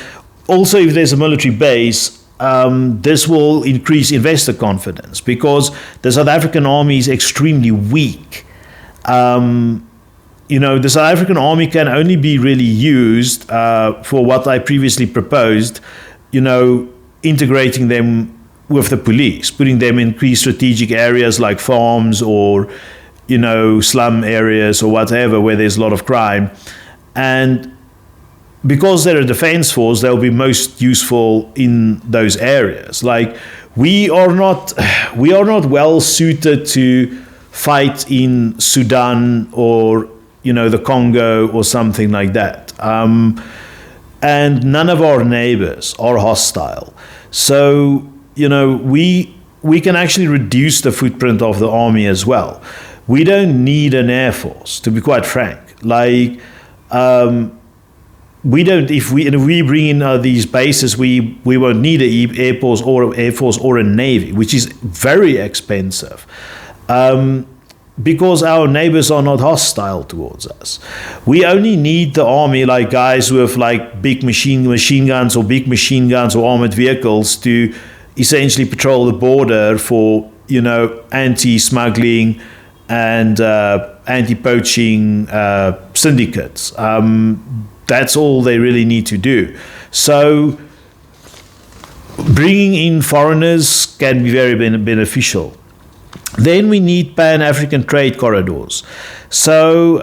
also, if there's a military base, this will increase investor confidence because the South African army is extremely weak. The South African army can only be really used for what I previously proposed, integrating them with the police, putting them in key strategic areas like farms or, slum areas or whatever where there's a lot of crime, And because they're a defense force, they'll be most useful in those areas. Like, we are not well suited to fight in Sudan or, the Congo or something like that. And none of our neighbors are hostile. So, we can actually reduce the footprint of the army as well. We don't need an air force, to be quite frank. Like, we don't. If we bring in these bases, we won't need an air force or a navy, which is very expensive, because our neighbors are not hostile towards us. We only need the army, like guys with like big machine guns or armored vehicles, to essentially patrol the border for anti-smuggling and anti-poaching syndicates. That's all they really need to do. So bringing in foreigners can be very beneficial. Then we need Pan-African trade corridors. So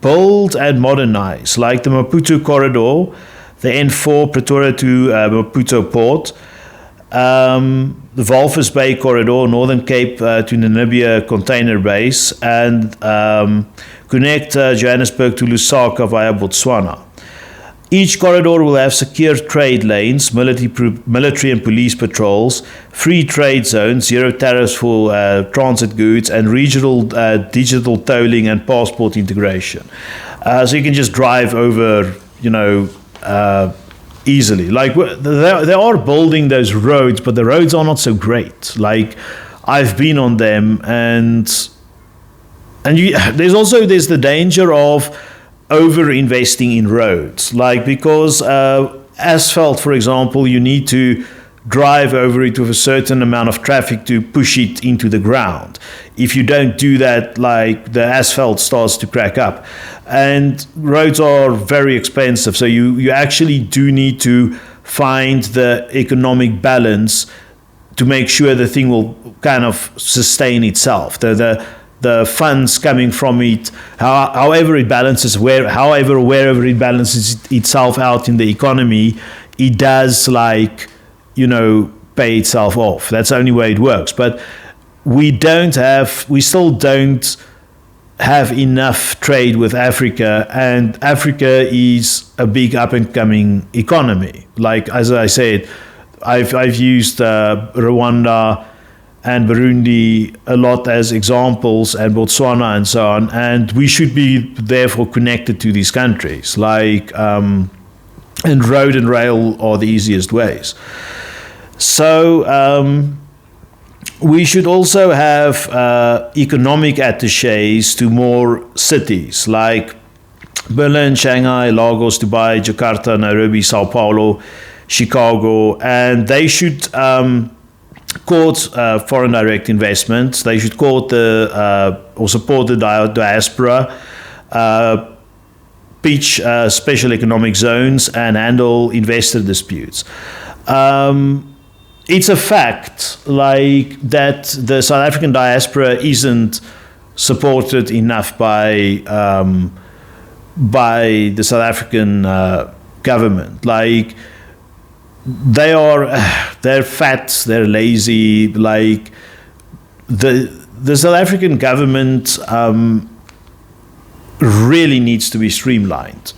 build and modernize, like the Maputo corridor, the N4 Pretoria to Maputo port, the Walvis Bay corridor, Northern Cape to Namibia container base, and connect Johannesburg to Lusaka via Botswana. Each corridor will have secure trade lanes, military and police patrols, free trade zones, zero tariffs for transit goods, and regional digital tolling and passport integration. So you can just drive over, easily. Like, they are building those roads, but the roads are not so great. Like, I've been on them, and there's the danger of over investing in roads, like, because asphalt, for example, you need to drive over it with a certain amount of traffic to push it into the ground. If you don't do that, like, the asphalt starts to crack up, and roads are very expensive. So you actually do need to find the economic balance to make sure the thing will kind of sustain itself. The funds coming from it, however it balances, wherever it balances itself out in the economy, it does, like, pay itself off. That's the only way it works. But we still don't have enough trade with Africa, and Africa is a big up and coming economy. Like, as I said, I've used Rwanda and Burundi a lot as examples, and Botswana and so on, and we should be therefore connected to these countries. Like, and road and rail are the easiest ways. So we should also have economic attaches to more cities, like Berlin, Shanghai, Lagos, Dubai, Jakarta, Nairobi, Sao Paulo, Chicago, and they should court foreign direct investments. They should court or support the diaspora, pitch special economic zones, and handle investor disputes. It's a fact, like, that the South African diaspora isn't supported enough by the South African government. Like, they're fat, they're lazy. Like, the South African government really needs to be streamlined.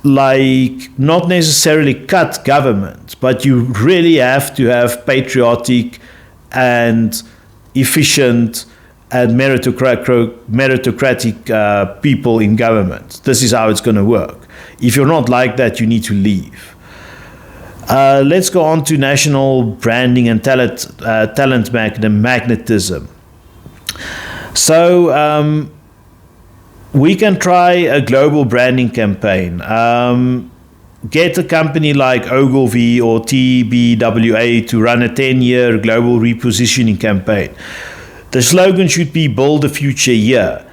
Like, not necessarily cut government, but you really have to have patriotic and efficient and meritocratic people in government. This is how it's going to work. If you're not like that, you need to leave. Let's go on to national branding and talent magnetism. So we can try a global branding campaign. Get a company like Ogilvy or TBWA to run a 10-year global repositioning campaign. The slogan should be "Build a Future Here."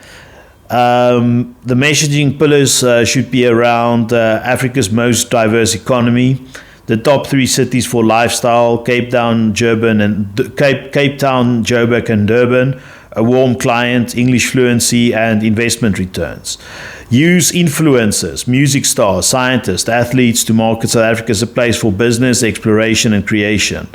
The messaging pillars should be around Africa's most diverse economy, the top 3 cities for lifestyle: Cape Town, Joburg, and Durban. a warm client, English fluency, and investment returns. Use influencers, music stars, scientists, athletes to market South Africa as a place for business, exploration, and creation.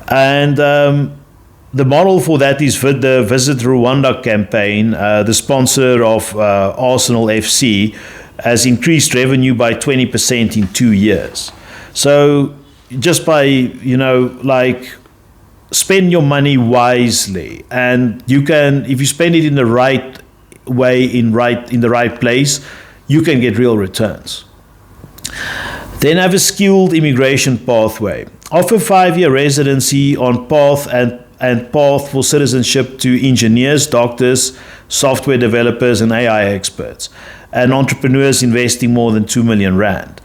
And the model for that is the Visit Rwanda campaign. The sponsor of Arsenal FC has increased revenue by 20% in 2 years. So just by, spend your money wisely, and you can, if you spend it in the right way, in the right place, you can get real returns. Then have a skilled immigration pathway. Offer 5-year residency on path and path for citizenship to engineers, doctors, software developers, and AI experts, and entrepreneurs investing more than 2 million rand.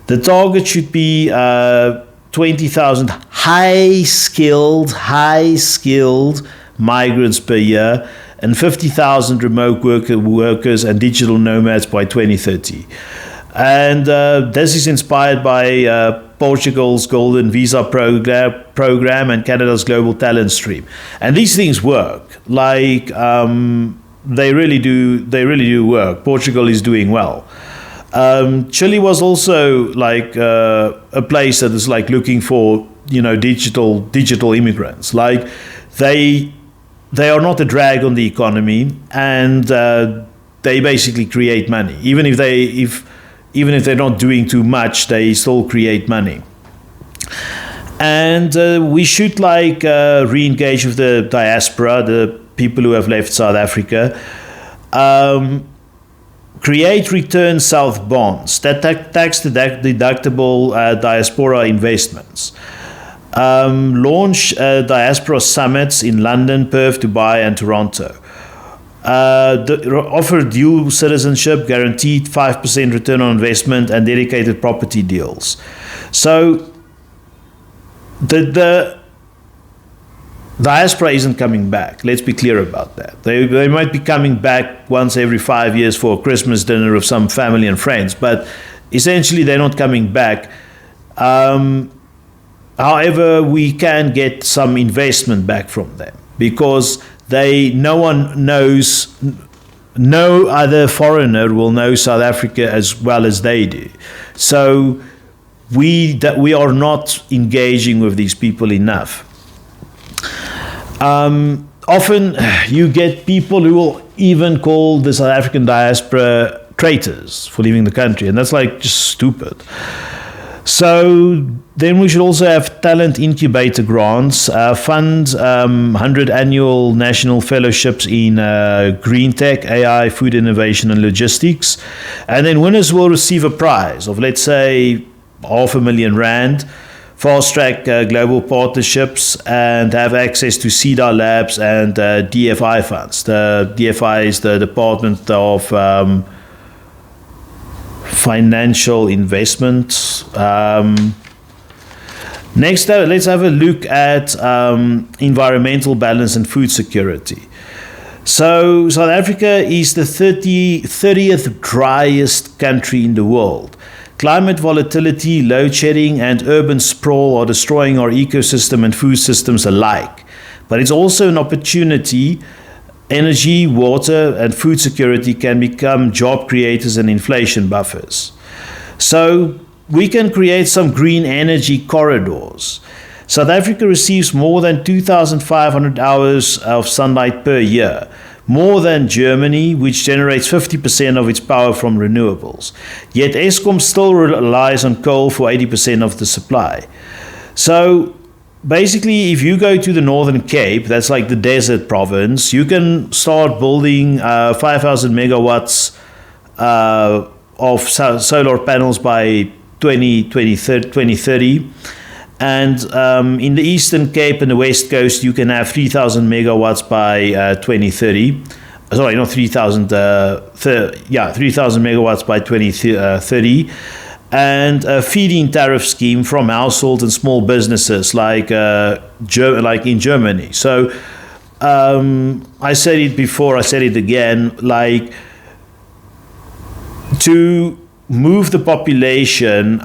The target should be 20,000 high-skilled migrants per year, and 50,000 remote workers and digital nomads by 2030. And this is inspired by Portugal's Golden Visa program and Canada's Global Talent Stream. And these things work. They really do work. Portugal is doing well. Chile was also a place that is looking for digital immigrants. They are not a drag on the economy, and they basically create money. Even if they're not doing too much, they still create money. And we should re-engage with the diaspora, the people who have left South Africa. Create return South bonds, that tax deductible diaspora investments. Launch diaspora summits in London, Perth, Dubai, and Toronto. Offer dual citizenship, guaranteed 5% return on investment, and dedicated property deals. So the diaspora isn't coming back. Let's be clear about that. They might be coming back once every 5 years for a Christmas dinner with some family and friends, but essentially they're not coming back. However, we can get some investment back from them, because no other foreigner will know South Africa as well as they do. So we are not engaging with these people enough. Often you get people who will even call the South African diaspora traitors for leaving the country, and that's just stupid. So then we should also have talent incubator grants, fund 100 annual national fellowships in green tech, AI, food innovation, and logistics. And then winners will receive a prize of, let's say, 500,000 rand, fast-track global partnerships, and have access to CEDA labs and DFI funds. The DFI is the Department of Financial Investment. Next, let's have a look at environmental balance and food security. So South Africa is the 30th driest country in the world. Climate volatility, load shedding, and urban sprawl are destroying our ecosystem and food systems alike. But it's also an opportunity. Energy, water, and food security can become job creators and inflation buffers. So we can create some green energy corridors. South Africa receives more than 2,500 hours of sunlight per year, more than Germany, which generates 50% of its power from renewables. Yet Eskom still relies on coal for 80% of the supply. So basically, if you go to the Northern Cape, that's the desert province, you can start building 5,000 megawatts of solar panels by 2030. And in the Eastern Cape and the West Coast, you can have 3,000 megawatts by 2030. Sorry, not 3,000, 3,000 megawatts by 2030. And a feed-in tariff scheme from households and small businesses like in Germany. So I said it before, I said it again, to move the population,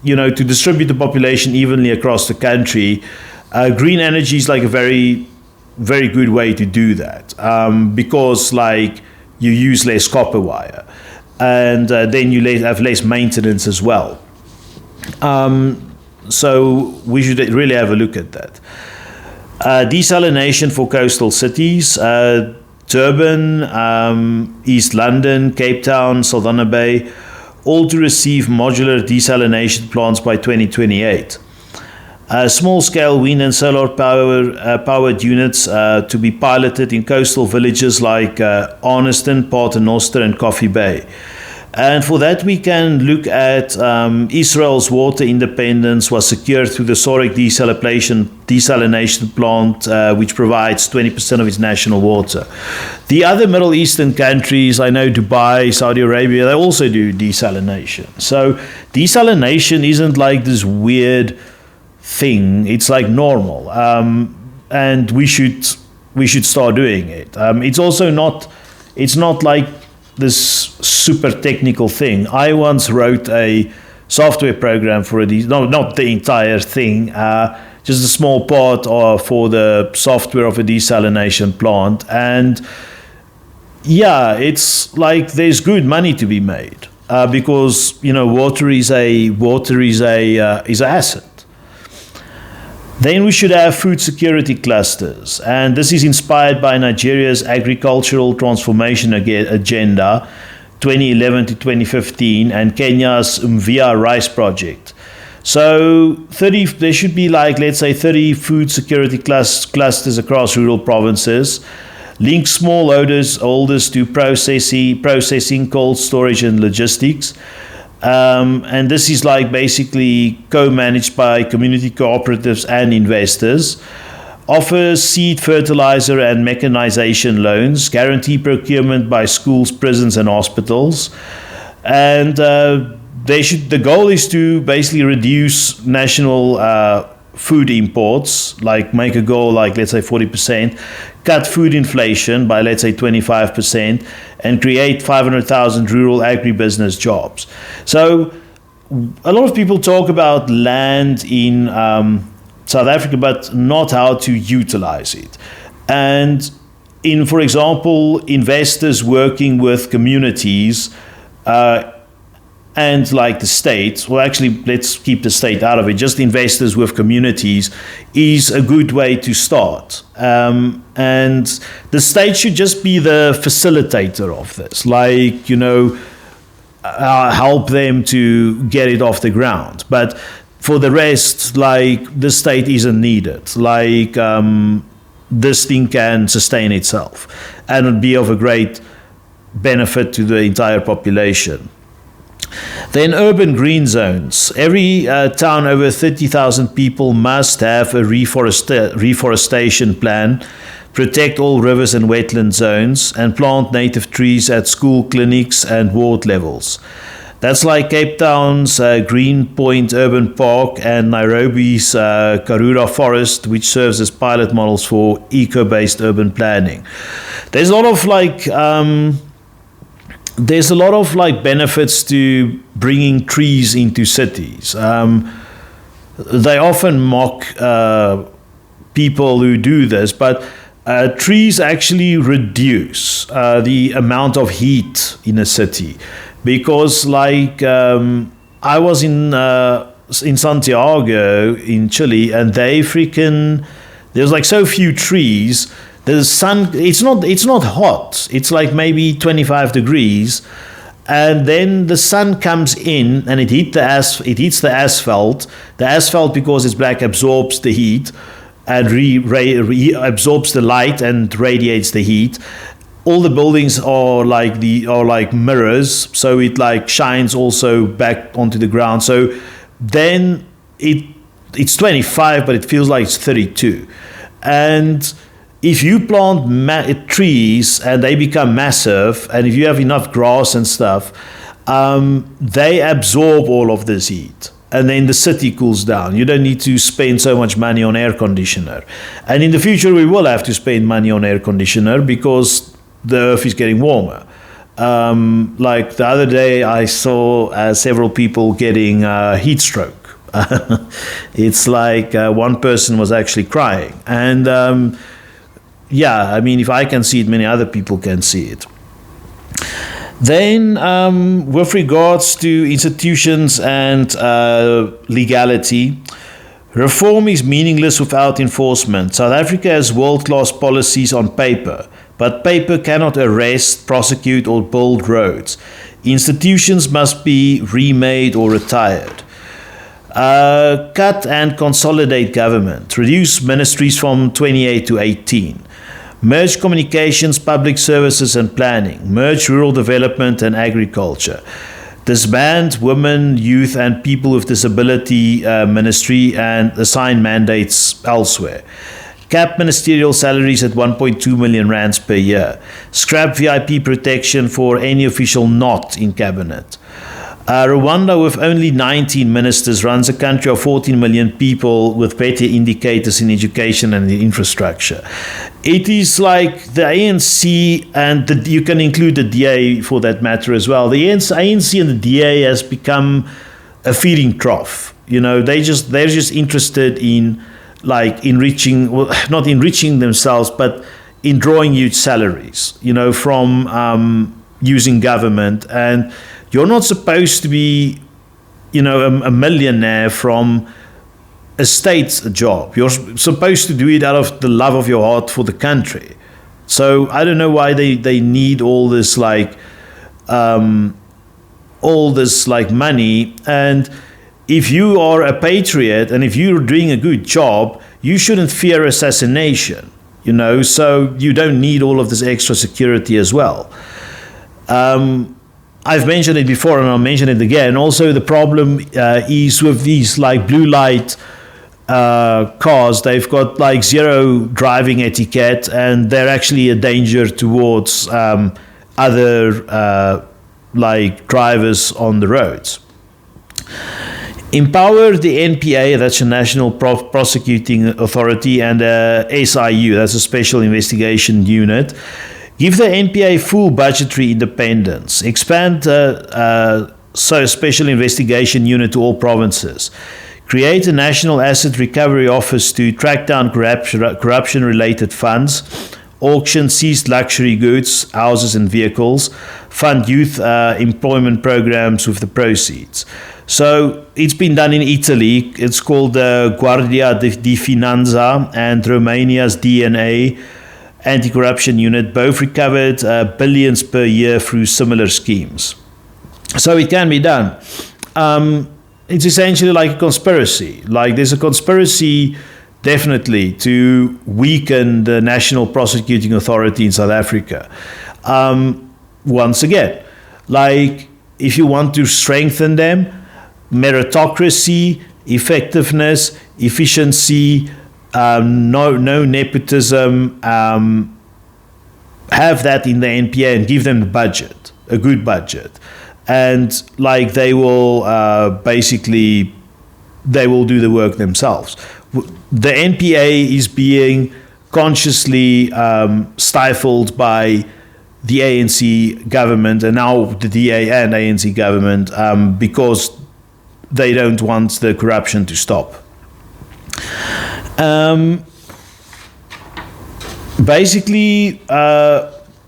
to distribute the population evenly across the country, green energy is a very very good way to do that, because like you use less copper wire, and then you have less maintenance as well. So we should really have a look at that. Desalination for coastal cities, Durban, East London, Cape Town, Saldanha Bay, all to receive modular desalination plants by 2028. Small-scale wind and solar powered units to be piloted in coastal villages like Arniston, Paternoster and Coffee Bay. And for that, we can look at Israel's water independence was secured through the Sorek desalination plant, which provides 20% of its national water. The other Middle Eastern countries, I know Dubai, Saudi Arabia, they also do desalination. So desalination isn't like this weird thing; it's like normal, and we should start doing it. It's also not. It's not like this super technical thing. I once wrote a software program for not the entire thing, just a small part for the software of a desalination plant. And yeah, it's like there's good money to be made, because water is an asset. Then we should have food security clusters, and this is inspired by Nigeria's agricultural transformation agenda 2011 to 2015 and Kenya's Mvia rice project. So there should be like, let's say, 30 food security clusters across rural provinces, link smallholders to processing, cold storage and logistics. And this is like basically co-managed by community cooperatives and investors. Offers seed, fertilizer and mechanization loans, guarantee procurement by schools, prisons and hospitals. And the goal is to basically reduce national food imports, like make a goal like, let's say, 40%, cut food inflation by, let's say, 25%, and create 500,000 rural agribusiness jobs. So a lot of people talk about land in South Africa, but not how to utilize it. And for example, investors working with communities and like the state, well, actually, let's keep the state out of it. Just investors with communities is a good way to start. And the state should just be the facilitator of this, like, help them to get it off the ground. But for the rest, like, the state isn't needed. Like, this thing can sustain itself and would be of a great benefit to the entire population. Then urban green zones. Every town over 30,000 people must have a reforestation plan, protect all rivers and wetland zones, and plant native trees at school, clinics, and ward levels. That's like Cape Town's Greenpoint Urban Park and Nairobi's Karura Forest, which serves as pilot models for eco-based urban planning. There's a lot of benefits to bringing trees into cities. They often mock people who do this, but trees actually reduce the amount of heat in a city. Because I was in Santiago in Chile, and there's like so few trees. The sun, it's not hot. It's like maybe 25 degrees, and then the sun comes in and it hits the asphalt. The asphalt, because it's black, absorbs the heat and absorbs the light and radiates the heat. All the buildings are like mirrors, so it like shines also back onto the ground. So then it's 25, but it feels like it's 32, and if you plant trees and they become massive, and if you have enough grass and stuff, they absorb all of this heat. And then the city cools down. You don't need to spend so much money on air conditioner. And in the future, we will have to spend money on air conditioner because the earth is getting warmer. Like the other day, I saw several people getting heat stroke. It's like one person was actually crying. And yeah, I mean, if I can see it, many other people can see it. Then, with regards to institutions and legality, reform is meaningless without enforcement. South Africa has world-class policies on paper, but paper cannot arrest, prosecute, or build roads. Institutions must be remade or retired. Cut and consolidate government. Reduce ministries from 28 to 18. Merge communications, public services and planning. Merge rural development and agriculture. Disband women, youth and people with disability ministry and assign mandates elsewhere. Cap ministerial salaries at 1.2 million rands per year. Scrap VIP protection for any official not in cabinet. Rwanda, with only 19 ministers, runs a country of 14 million people with better indicators in education and in infrastructure. It is like the ANC, and you can include the DA for that matter as well. The ANC and the DA has become a feeding trough. You know, they're just interested in like enriching, well, not enriching themselves, but in drawing huge salaries, you know, from using government. And you're not supposed to be, you know, a millionaire from a state job. You're supposed to do it out of the love of your heart for the country. So I don't know why they need all this like money. And if you are a patriot and if you're doing a good job, you shouldn't fear assassination, you know, so you don't need all of this extra security as well. I've mentioned it before and I'll mention it again. Also, the problem is with these like blue light cars. They've got like zero driving etiquette and they're actually a danger towards other like drivers on the roads. Empower the NPA, that's a National Prosecuting Authority, and SIU, that's a Special Investigation Unit. Give the NPA full budgetary independence. Expand Special Investigation Unit to all provinces. Create a National Asset Recovery Office to track down corruption-related funds. Auction seized luxury goods, houses and vehicles. Fund youth employment programs with the proceeds. So it's been done in Italy. It's called the Guardia di Finanza, and Romania's DNA Anti-Corruption Unit both recovered billions per year through similar schemes. So it can be done. It's essentially like a conspiracy. Like there's a conspiracy definitely to weaken the National Prosecuting Authority in South Africa. Once again, like if you want to strengthen them, meritocracy, effectiveness, efficiency, no nepotism, have that in the NPA and give them the budget, a good budget. And like they will they will do the work themselves. The NPA is being consciously stifled by the ANC government and now the DA and ANC government because they don't want the corruption to stop.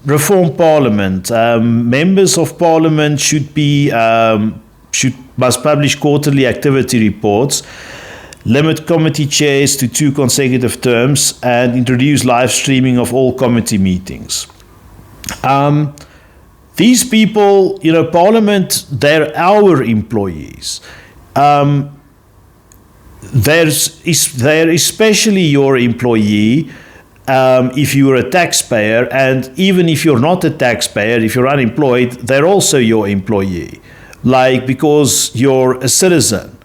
Reform Parliament. Members of Parliament must publish quarterly activity reports, limit committee chairs to 2 consecutive terms, and introduce live streaming of all committee meetings. These people, you know, Parliament, they're our employees. They're especially your employee if you're a taxpayer, and even if you're not a taxpayer, if you're unemployed, they're also your employee, like because you're a citizen.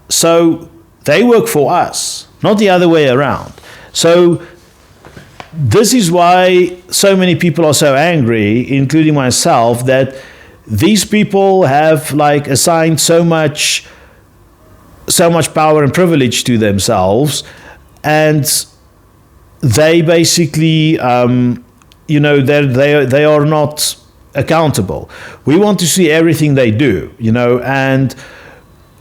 So they work for us, not the other way around. So this is why so many people are so angry, including myself, that these people have like assigned so much power and privilege to themselves, and they basically, you know, they are not accountable. We want to see everything they do, you know, and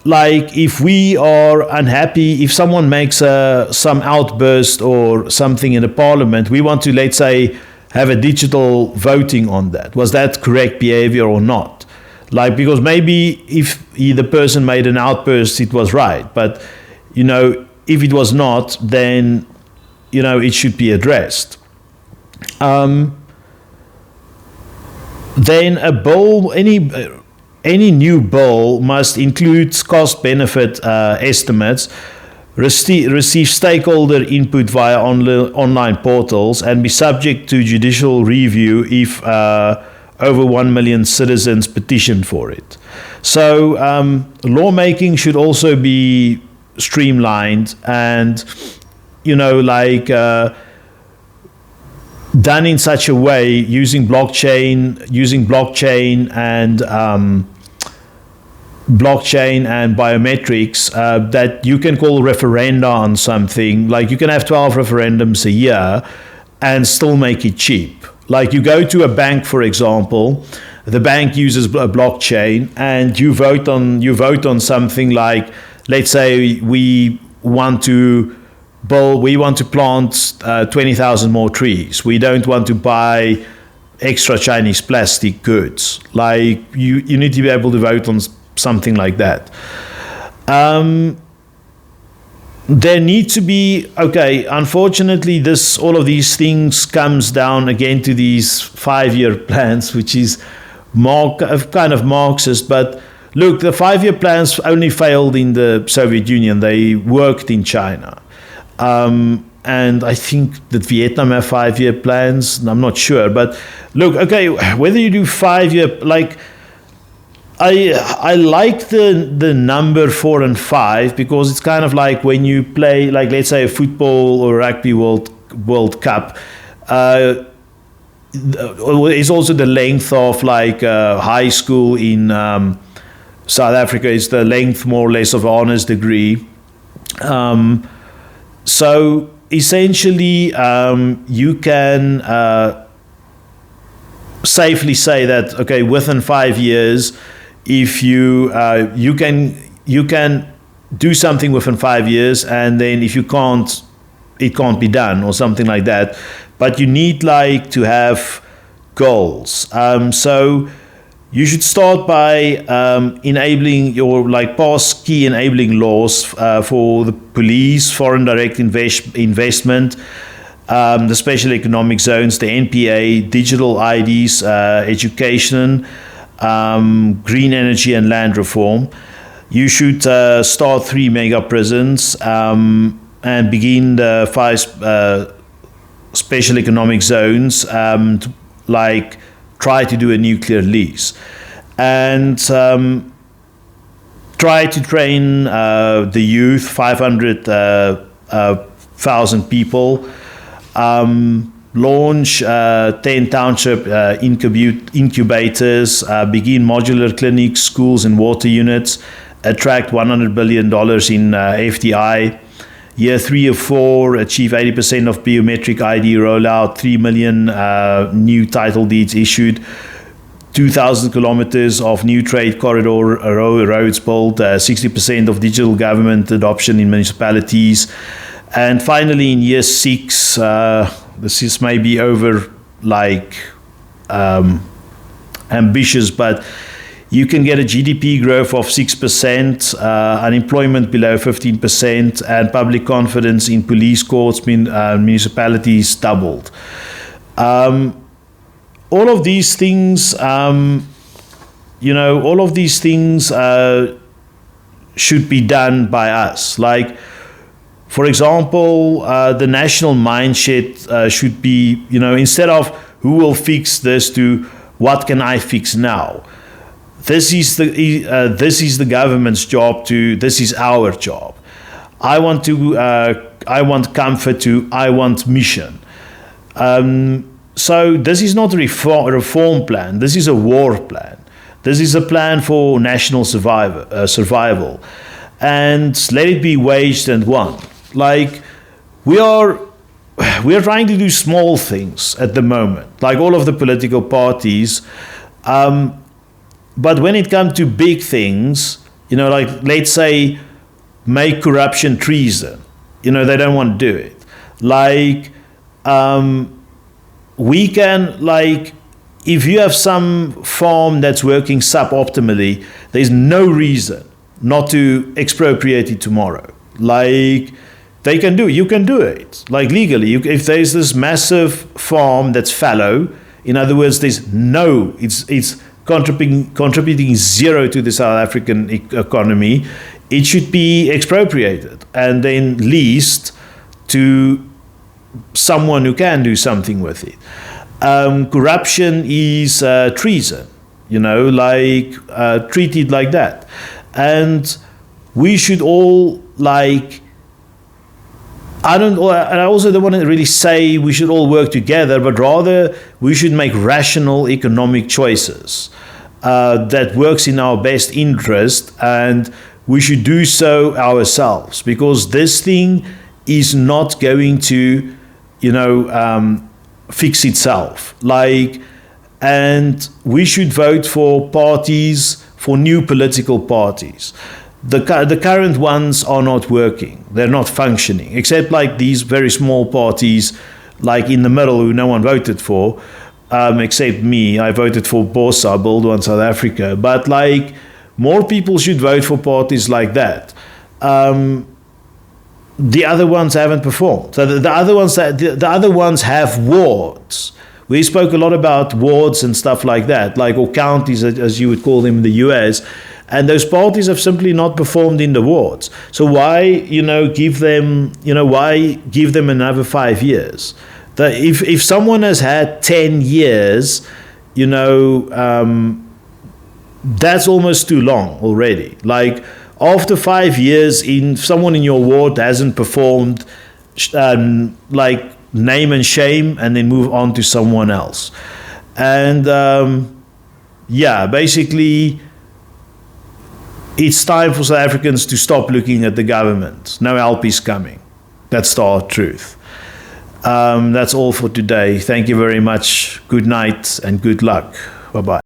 like if we are unhappy, if someone makes some outburst or something in the parliament, we want to, let's say, have a digital voting on that. Was that correct behavior or not? Like, because maybe if the person made an outburst, it was right. But, if it was not, then, it should be addressed. Then a bill, any new bill must include cost-benefit estimates, receive stakeholder input via online portals, and be subject to judicial review if over 1 million citizens petition for it. So lawmaking should also be streamlined and, done in such a way using blockchain and biometrics that you can call referenda on something. Like you can have 12 referendums a year and still make it cheap. Like you go to a bank, for example, the bank uses a blockchain, and you vote on something like, let's say we want to plant 20,000 more trees. We don't want to buy extra Chinese plastic goods. Like you need to be able to vote on something like that. There needs to be, unfortunately, all of these things comes down again to these 5-year plans, which is kind of Marxist. But look, the 5-year plans only failed in the Soviet Union. They worked in China. And I think that Vietnam have 5-year plans. I'm not sure. But look, whether you do 5-year, like, I like the number 4 and 5 because it's kind of like when you play, like, let's say a football or rugby World Cup. It's also the length of like high school in South Africa is the length more or less of an honors degree. So essentially, you can safely say that within 5 years, if you can do something within 5 years, and then if you can't, it can't be done or something like that. But you need to have goals. So you should start by enabling pass key enabling laws for the police, foreign direct investment, the special economic zones, the NPA, digital IDs, education, green energy and land reform. You should start 3 mega prisons and begin the 5 special economic zones, try to do a nuclear lease, and try to train the youth, 500,000 people, launch 10 township incubators, begin modular clinics, schools and water units, attract $100 billion in FDI. Year 3 or 4, achieve 80% of biometric ID rollout, 3 million new title deeds issued, 2,000 kilometers of new trade corridor roads built, 60% of digital government adoption in municipalities. And finally, in year 6, this is maybe over ambitious, but you can get a GDP growth of 6%, unemployment below 15%, and public confidence in police, courts, municipalities doubled. All of these things, should be done by us. Like, for example, the national mindset should be, instead of who will fix this, to what can I fix now? This is the government's job. This is our job. I want comfort. I want mission. So this is not a reform plan. This is a war plan. This is a plan for national survival, and let it be waged and won. Like we are trying to do small things at the moment, like all of the political parties. But when it comes to big things, Like, let's say, make corruption treason. They don't want to do it. Like, we can, like, if you have some farm that's working suboptimally, there's no reason not to expropriate it tomorrow. Like, they can do it. You can do it, like, legally. If there's this massive farm that's fallow, in other words, it's contributing zero to the South African economy, it should be expropriated and then leased to someone who can do something with it. Corruption is treason, like, treated like that. And we should all, like, and I also don't want to really say we should all work together, but rather we should make rational economic choices that works in our best interest, and we should do so ourselves, because this thing is not going to, fix itself. Like, and we should vote for new political parties. The current ones are not working. They're not functioning, except like these very small parties, like in the middle, who no one voted for, except me. I voted for BOSA, Build One South Africa. But, like, more people should vote for parties like that. The other ones haven't performed. So the other ones have wards. We spoke a lot about wards and stuff like that, like, or counties, as you would call them in the US. And those parties have simply not performed in the wards. So why, give them another 5 years? If someone has had 10 years, that's almost too long already. Like, after 5 years, someone in your ward hasn't performed, like, name and shame, and then move on to someone else. And basically, it's time for South Africans to stop looking at the government. No help is coming. That's the hard truth. That's all for today. Thank you very much. Good night and good luck. Bye-bye.